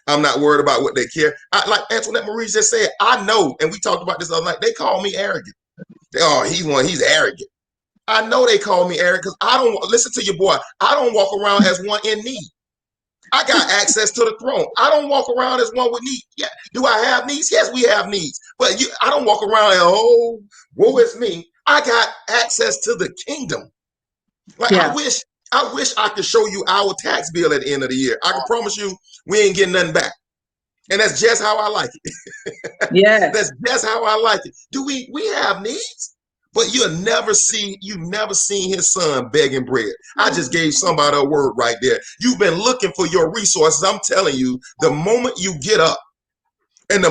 I'm not worried about what they care. Like Antoinette Marie just said, I know, and we talked about this other night, they call me arrogant. He's arrogant. I know they call me arrogant because I don't listen to your boy. I don't walk around as one in need. I got access to the throne. I don't walk around as one with need. Yeah. Do I have needs? Yes, we have needs. But I don't walk around as, oh, woe is me. I got access to the kingdom. Like, yeah. I wish I could show you our tax bill at the end of the year. I can promise you we ain't getting nothing back. And that's just how I like it. Yeah. That's just how I like it. Do we have needs? But you've never seen his son begging bread. I just gave somebody a word right there. You've been looking for your resources. I'm telling you, the moment you get up, and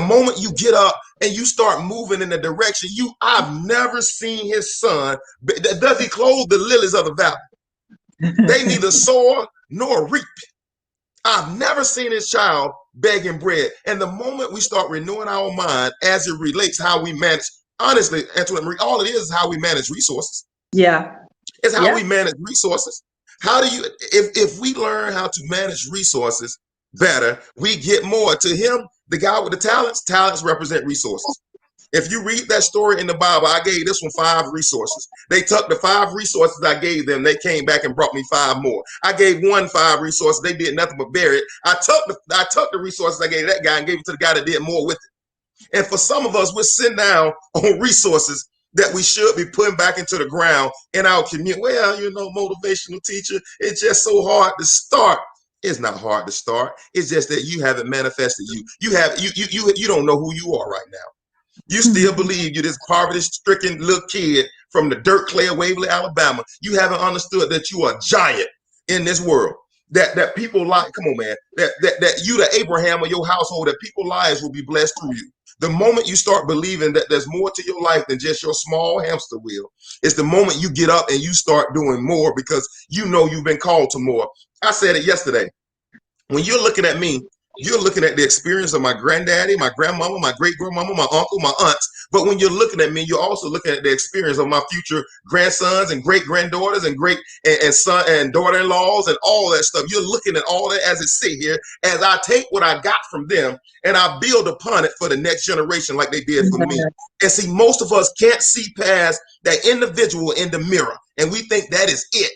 you start moving in the direction, I've never seen his son. Does he clothe the lilies of the valley? They neither sow nor reap. I've never seen his child begging bread. And the moment we start renewing our mind as it relates how we manage, honestly, Antoinette Marie, all it is how we manage resources. Yeah. It's how we manage resources. How do you, if we learn how to manage resources better, we get more. To him, the guy with the talents represent resources. If you read that story in the Bible, I gave this one 5 resources. They took the 5 resources I gave them. They came back and brought me 5 more. I gave one 5 resources. They did nothing but bury it. I took the resources I gave that guy and gave it to the guy that did more with it. And for some of us, we're sitting down on resources that we should be putting back into the ground in our community. Well, motivational teacher, it's just so hard to start. It's not hard to start. It's just that you haven't manifested you. You don't know who you are right now. You still believe you're this poverty-stricken little kid from the dirt clay of Waverly, Alabama. You haven't understood that you are a giant in this world. that people like, come on, man, that you, the Abraham of your household, that people's lives will be blessed through you. The moment you start believing that there's more to your life than just your small hamster wheel, it's the moment you get up and you start doing more because you know you've been called to more. I said it yesterday. When you're looking at me, you're looking at the experience of my granddaddy, my grandmama, my great grandmama, my uncle, my aunts. But when you're looking at me, you're also looking at the experience of my future grandsons and great granddaughters and great and son and daughter-in-laws and all that stuff. You're looking at all that as it sit here, as I take what I got from them and I build upon it for the next generation like they did for me. And see, most of us can't see past that individual in the mirror, and we think that is it.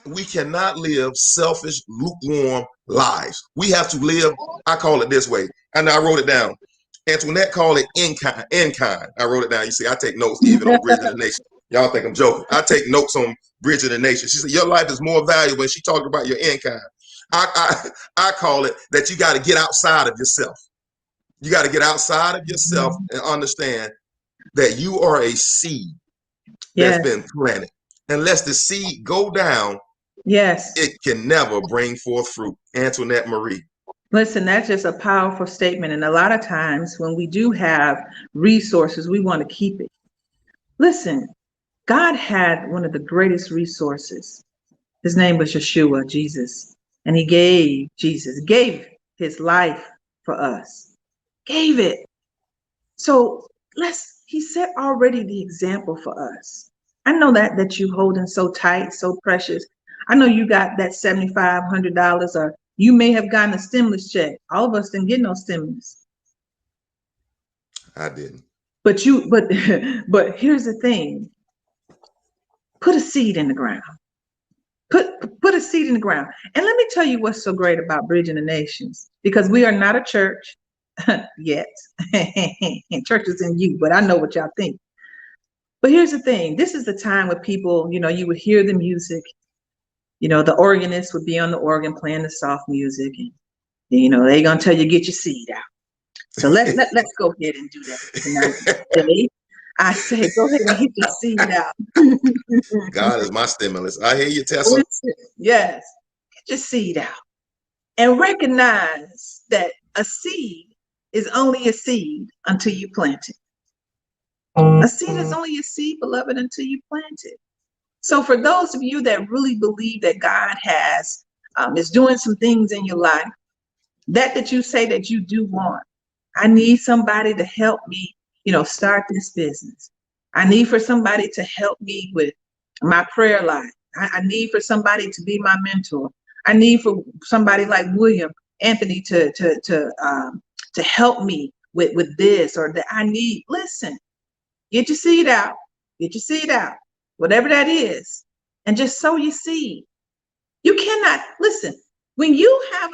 We cannot live selfish, lukewarm lives. We have to live, I call it this way, and I wrote it down. Antoinette called it in kind. I wrote it down. You see, I take notes even on Bridging the Nation. Y'all think I'm joking. I take notes on Bridging the Nation. She said, your life is more valuable, and she talked about your in kind. I call it that you got to get outside of yourself. You got to get outside of yourself and understand that you are a seed that's been planted. Unless the seed go down, it can never bring forth fruit. Antoinette Marie. Listen, that's just a powerful statement. And a lot of times when we do have resources, we want to keep it. Listen, God had one of the greatest resources. His name was Yeshua, Jesus. And he gave his life for us. Gave it. So he set already the example for us. I know that you holding so tight, so precious. I know you got that $7,500, or you may have gotten a stimulus check. All of us didn't get no stimulus. I didn't. But but here's the thing. Put a seed in the ground. Put a seed in the ground. And let me tell you what's so great about Bridging the Nations, because we are not a church yet. Church is in you, but I know what y'all think. But here's the thing. This is the time where people, you would hear the music. The organist would be on the organ playing the soft music, and they're gonna tell you get your seed out. So let's go ahead and do that tonight. I say go ahead and get your seed out. God is my stimulus. I hear you, Tessa. Yes, get your seed out and recognize that a seed is only a seed until you plant it. A seed is only a seed, beloved, until you plant it. So for those of you that really believe that God is doing some things in your life, that you say that you do want, I need somebody to help me, start this business. I need for somebody to help me with my prayer life. I need for somebody to be my mentor. I need for somebody like William Anthony to help me with this or that. I need, listen, get your seed out, whatever that is, and just sow your seed. You cannot, listen, when you have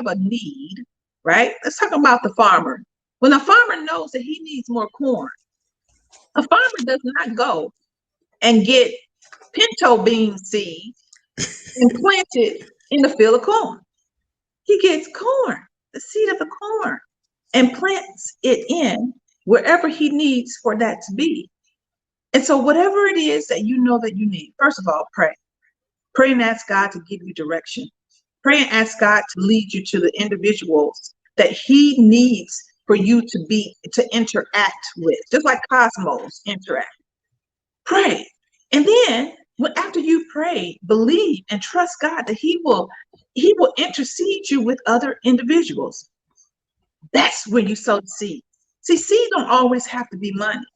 a need, right? Let's talk about the farmer. When a farmer knows that he needs more corn, a farmer does not go and get pinto bean seed and plant it in the field of corn. He gets corn, the seed of the corn, and plants it in wherever he needs for that to be. And so whatever it is that you know that you need, first of all, pray. Pray and ask God to give you direction. Pray and ask God to lead you to the individuals that he needs for you to interact with, just like Cosmos interact. Pray. And then after you pray, believe and trust God that he will intercede you with other individuals. That's where you sow the seed. See, seed don't always have to be money.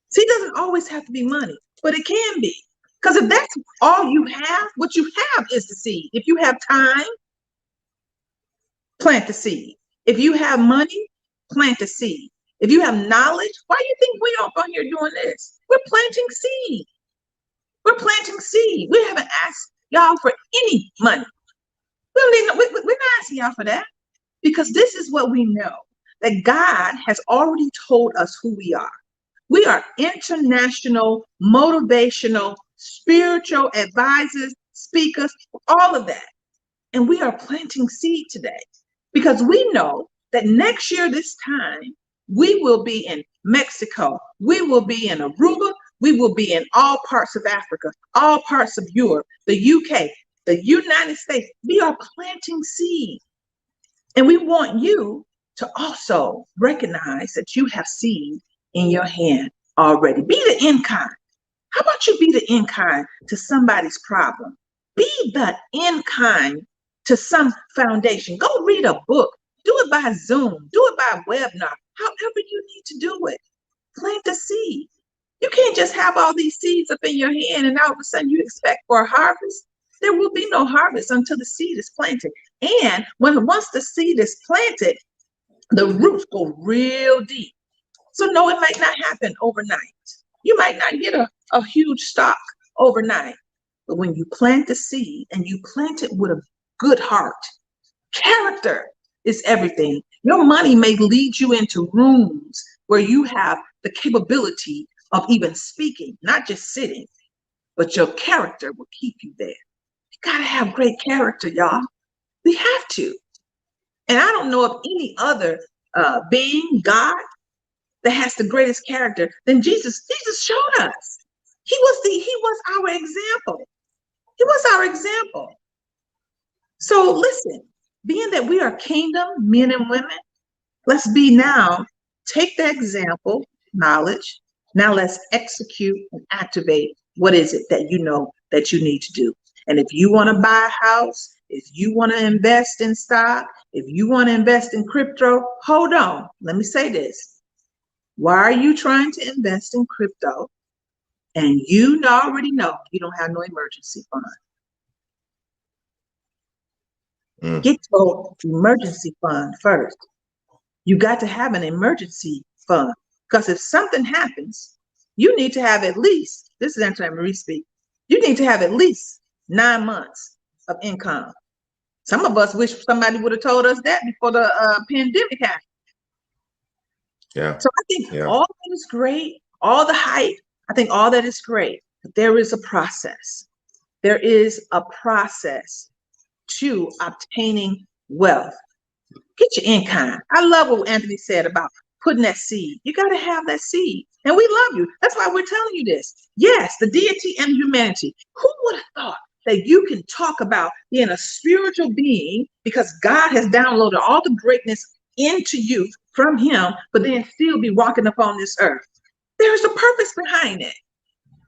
Seed doesn't always have to be money, but it can be. Because if that's all you have, what you have is the seed. If you have time, plant the seed. If you have money, plant the seed. If you have knowledge, why do you think we are here doing this? We're planting seed. We're planting seed. We haven't asked y'all for any money. We're not asking y'all for that, because this is what we know, that God has already told us who we are. We are international, motivational, spiritual advisors, speakers, all of that. And we are planting seed today because we know that next year, this time, we will be in Mexico. We will be in Aruba. We will be in all parts of Africa, all parts of Europe, the UK, the United States, we are planting seed. And we want you to also recognize that you have seed in your hand already. Be the in kind. How about you be the in kind to somebody's problem? Be the in kind to some foundation. Go read a book. Do it by Zoom. Do it by webinar. However you need to do it. Plant the seed. You can't just have all these seeds up in your hand and all of a sudden you expect for a harvest. There will be no harvest until the seed is planted. And once the seed is planted, the roots go real deep. So no, it might not happen overnight. You might not get a huge stock overnight. But when you plant the seed and you plant it with a good heart, character is everything. Your money may lead you into rooms where you have the capability of even speaking, not just sitting, but your character will keep you there. You gotta have great character, y'all. We have to. And I don't know of any other being, God, that has the greatest character than Jesus. Jesus showed us. He was our example. He was our example. So listen, being that we are kingdom men and women, let's be now, take the example, knowledge. Now let's execute and activate what is it that you know that you need to do. And if you want to buy a house, if you want to invest in stock, if you want to invest in crypto, hold on. Let me say this. Why are you trying to invest in crypto and you already know you don't have no emergency fund? Get your emergency fund first. You got to have an emergency fund because if something happens, you need to have at least, this is Antoinette Marie speak, you need to have at least 9 months of income. Some of us wish somebody would have told us that before the pandemic happened. Yeah. So I think all that is great, all the hype, I think all that is great, but there is a process. There is a process to obtaining wealth. Get your in-kind. I love what Anthony said about putting that seed. You got to have that seed. And we love you. That's why we're telling you this. Yes, the deity and humanity. Who would have thought that you can talk about being a spiritual being because God has downloaded all the greatness into you from him, but then still be walking upon this earth? There's a purpose behind it.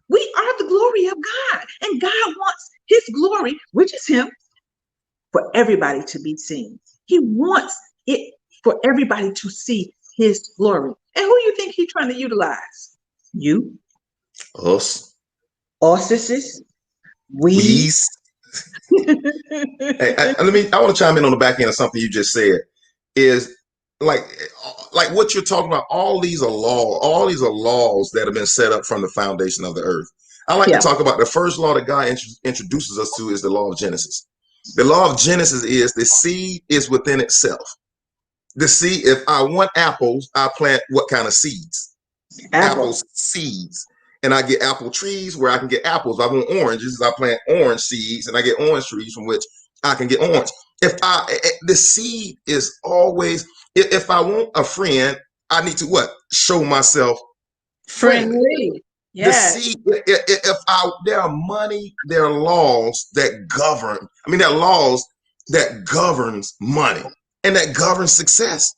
We are the glory of God, and God wants his glory, which is him, for everybody to be seen. He wants it for everybody to see his glory. And who you think he's trying to utilize? You. Us. Us. We. Hey, I want to chime in on the back end of something you just said. Is like what you're talking about. All these are laws that have been set up from the foundation of the earth. I like to talk about the first law that God introduces us to is the law of Genesis. The law of Genesis is the seed is within itself. The seed, if I want apples, I plant what kind of seeds? Apples seeds. And I get apple trees where I can get apples. If I want oranges, I plant orange seeds and I get orange trees from which I can get orange. The seed is always, if I want a friend, I need to what? Show myself friendly. Yes. The seed, there are laws that govern. I mean, there are laws that governs money and that governs success.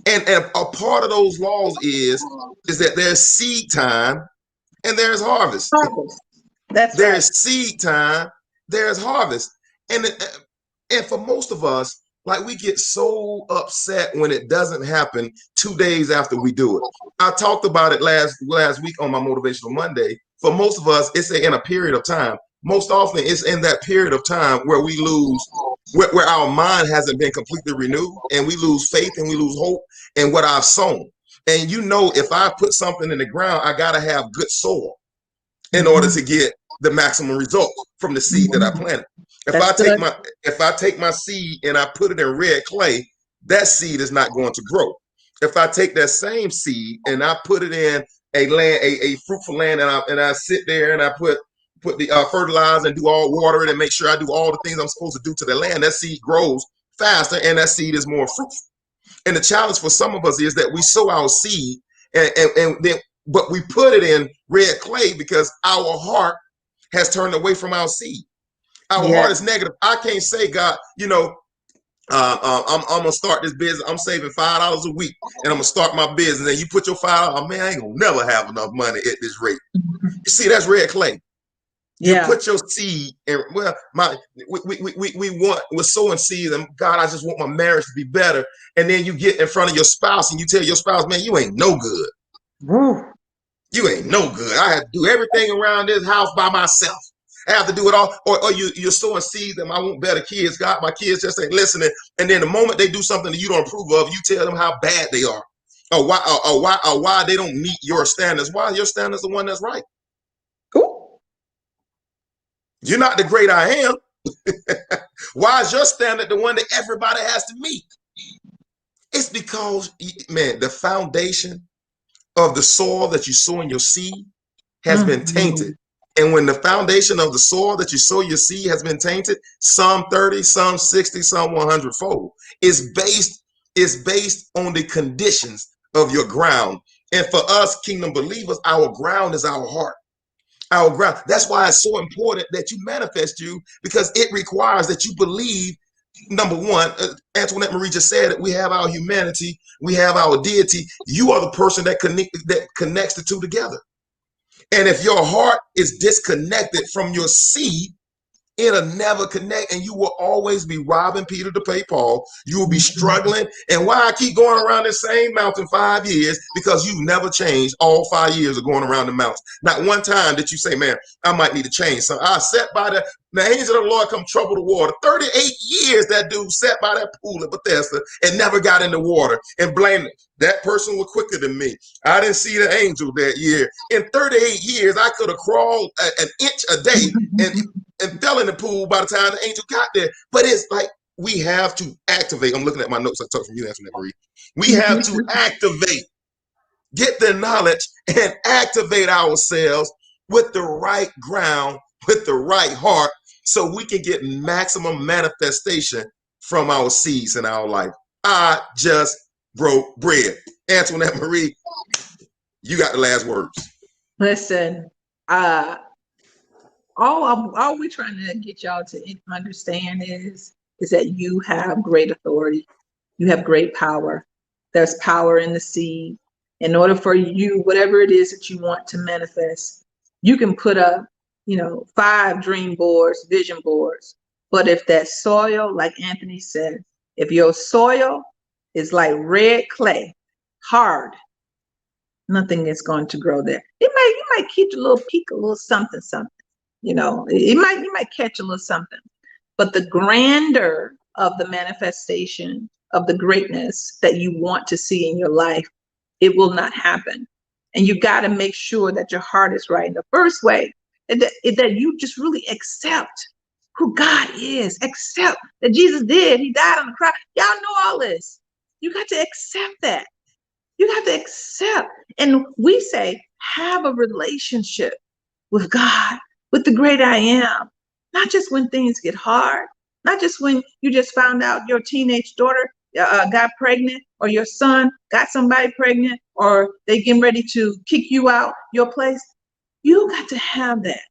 And a part of those laws is that there's seed time and there's harvest. There's seed time, there's harvest. And for most of us, like we get so upset when it doesn't happen 2 days after we do it. I talked about it last week on my Motivational Monday. For most of us, it's in a period of time. Most often it's in that period of time where we lose, where our mind hasn't been completely renewed and we lose faith and we lose hope in what I've sown. And you know, if I put something in the ground, I got to have good soil in order to get the maximum result from the seed that I planted. If I take my seed and I put it in red clay, that seed is not going to grow. If I take that same seed and I put it in a fruitful land and I sit there and I put the fertilizer and do all water it and make sure I do all the things I'm supposed to do to the land, that seed grows faster and that seed is more fruitful. And the challenge for some of us is that we sow our seed but we put it in red clay because our heart has turned away from our seed. Our Yeah. heart is negative. I can't say, God, I'm gonna start this business. I'm saving $5 a week, and I'm gonna start my business. And you put your $5, man, I ain't gonna never have enough money at this rate. You see, that's red clay. You Yeah. put your seed, and well, we're sowing seed, and God, I just want my marriage to be better. And then you get in front of your spouse, and you tell your spouse, man, you ain't no good. Woo. You ain't no good. I have to do everything around this house by myself. I have to do it all. Or you're sowing seeds, and I want better kids. God, my kids just ain't listening. And then the moment they do something that you don't approve of, you tell them how bad they are, or why they don't meet your standards. Why your standards the one that's right? Ooh. You're not the great I am. Why is your standard the one that everybody has to meet? It's because, man, the foundation of the soil that you sow in your seed has been tainted. And when the foundation of the soil that you sow your seed has been tainted, some 30, some 60, some 100 fold, is based on the conditions of your ground. And for us kingdom believers, our ground is our heart. Our ground. That's why it's so important that you manifest you, because it requires that you believe. Number one, Antoinette Marie just said it. We have our humanity, we have our deity. You are the person that connects the two together. And if your heart is disconnected from your seed, it'll never connect, and you will always be robbing Peter to pay Paul. You will be struggling. And why I keep going around this same mountain 5 years? Because you've never changed all 5 years of going around the mountain. Not one time did you say, man, I might need to change. So I sat by the angel of the Lord come trouble the water. 38 years that dude sat by that pool at Bethesda and never got in the water and blamed it. That person was quicker than me. I didn't see the angel that year. In 38 years, I could have crawled an inch a day and fell in the pool by the time the angel got there. But it's like we have to activate. I'm looking at my notes I took from you, Antoinette Marie. We have to activate, get the knowledge, and activate ourselves with the right ground, with the right heart, so we can get maximum manifestation from our seeds in our life. I just broke bread. Antoinette Marie, you got the last words. Listen, all we're trying to get y'all to understand is that you have great authority. You have great power. There's power in the seed. In order for you, whatever it is that you want to manifest, you can put up, 5 dream boards, vision boards. But if that soil, like Anthony said, if your soil is like red clay, hard, nothing is going to grow there. You might keep a little peak, a little something. You might catch a little something, but the grandeur of the manifestation of the greatness that you want to see in your life, it will not happen. And you got to make sure that your heart is right. In the first way, that you just really accept who God is, accept that Jesus did. He died on the cross. Y'all know all this. You got to accept that. You have to accept. And we say, have a relationship with God, with the great I am. Not just when things get hard, not just when you just found out your teenage daughter got pregnant, or your son got somebody pregnant, or they getting ready to kick you out your place. You got to have that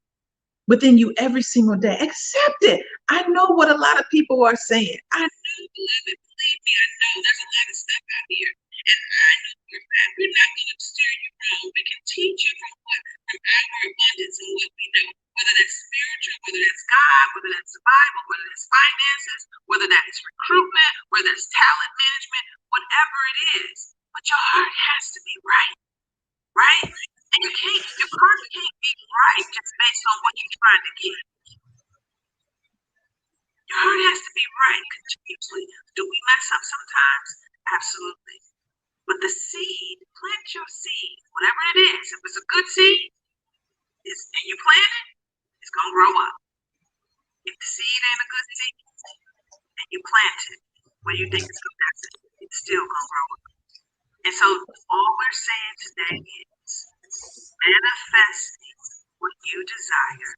within you every single day. Accept it. I know what a lot of people are saying. I know, beloved, believe me, I know there's a lot of stuff out here. And I know we're not going to steer you wrong. We can teach you from our abundance and what we know, whether that's spiritual, whether that's God, whether that's the Bible, whether that's finances, whether that's recruitment, whether it's talent management, whatever it is. But your heart has to be right, right? And your heart can't be right just based on what you're trying to get. Your heart has to be right continuously. Do we mess up sometimes? Absolutely. But the seed, plant your seed, whatever it is. If it's a good seed, and you plant it, it's going to grow up. If the seed ain't a good seed, and you plant it, what do you think it's going to do? It's still going to grow up. And so all we're saying today is manifesting what you desire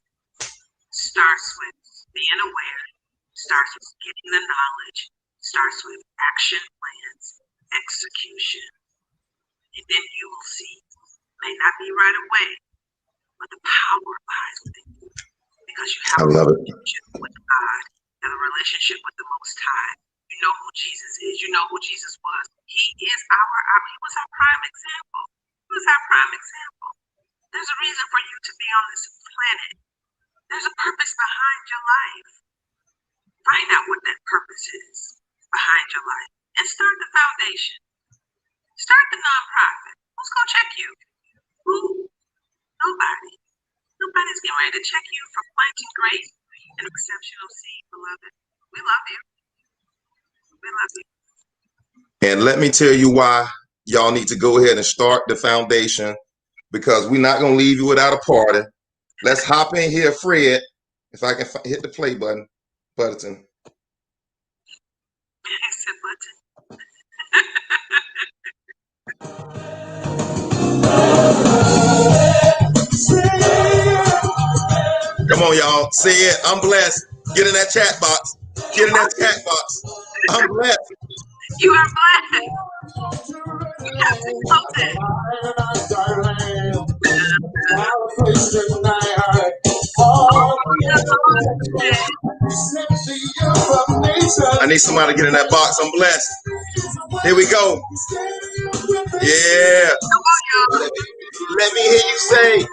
starts with being aware, starts with getting the knowledge, starts with action plans, execution. And then you will see, may not be right away, but the power lies within you, because because you have I a love it. relationship with God, you have a relationship with the Most High. You know who Jesus is. You know who Jesus was. He was our prime example. He was our prime example. There's a reason for you to be on this planet. There's a purpose behind your life. Find out what that purpose is behind your life and start the foundation. Start the nonprofit. Who's going to check you? Who? Nobody. Nobody's getting ready to check you for planting great and exceptional seed, beloved. We love you. We love you. And let me tell you why y'all need to go ahead and start the foundation, because we're not going to leave you without a party. Let's hop in here, Fred, if I can hit the play button. Button. Come on, y'all. Say it. I'm blessed. Get in that chat box. Get in that chat box. I'm blessed. You are blessed. You have to know that. I need somebody to get in that box. I'm blessed. Here we go. Yeah. Let me hear you say.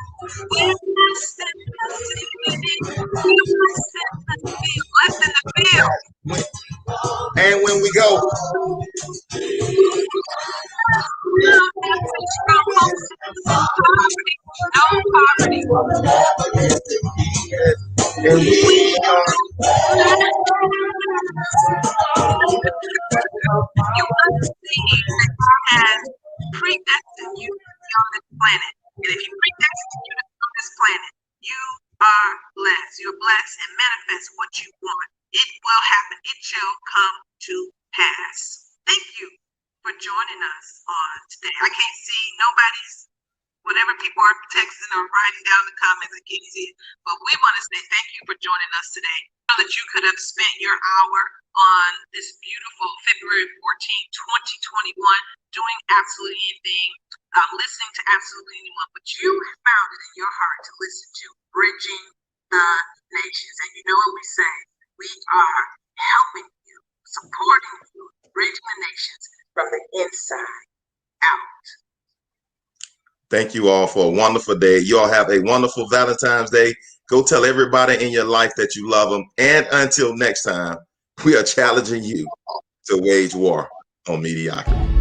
And when we go. And we are. You understand that God has predestined you to be on this planet. And if He predestined you to be on this planet, you are blessed. You're blessed and manifest what you want. It will happen. It shall come to pass. Thank you for joining us on today. I can't see nobody's, whatever people are texting or writing down the comments, I can't see it. But we want to say thank you for joining us today. I know that you could have spent your hour on this beautiful February 14, 2021, doing absolutely anything, listening to absolutely anyone, but you found it in your heart to listen to Bridging the Nations. And you know what we say? We are helping you, supporting you, bridging the nations from the inside out. Thank you all for a wonderful day. You all have a wonderful Valentine's Day. Go tell everybody in your life that you love them. And until next time, we are challenging you to wage war on mediocrity.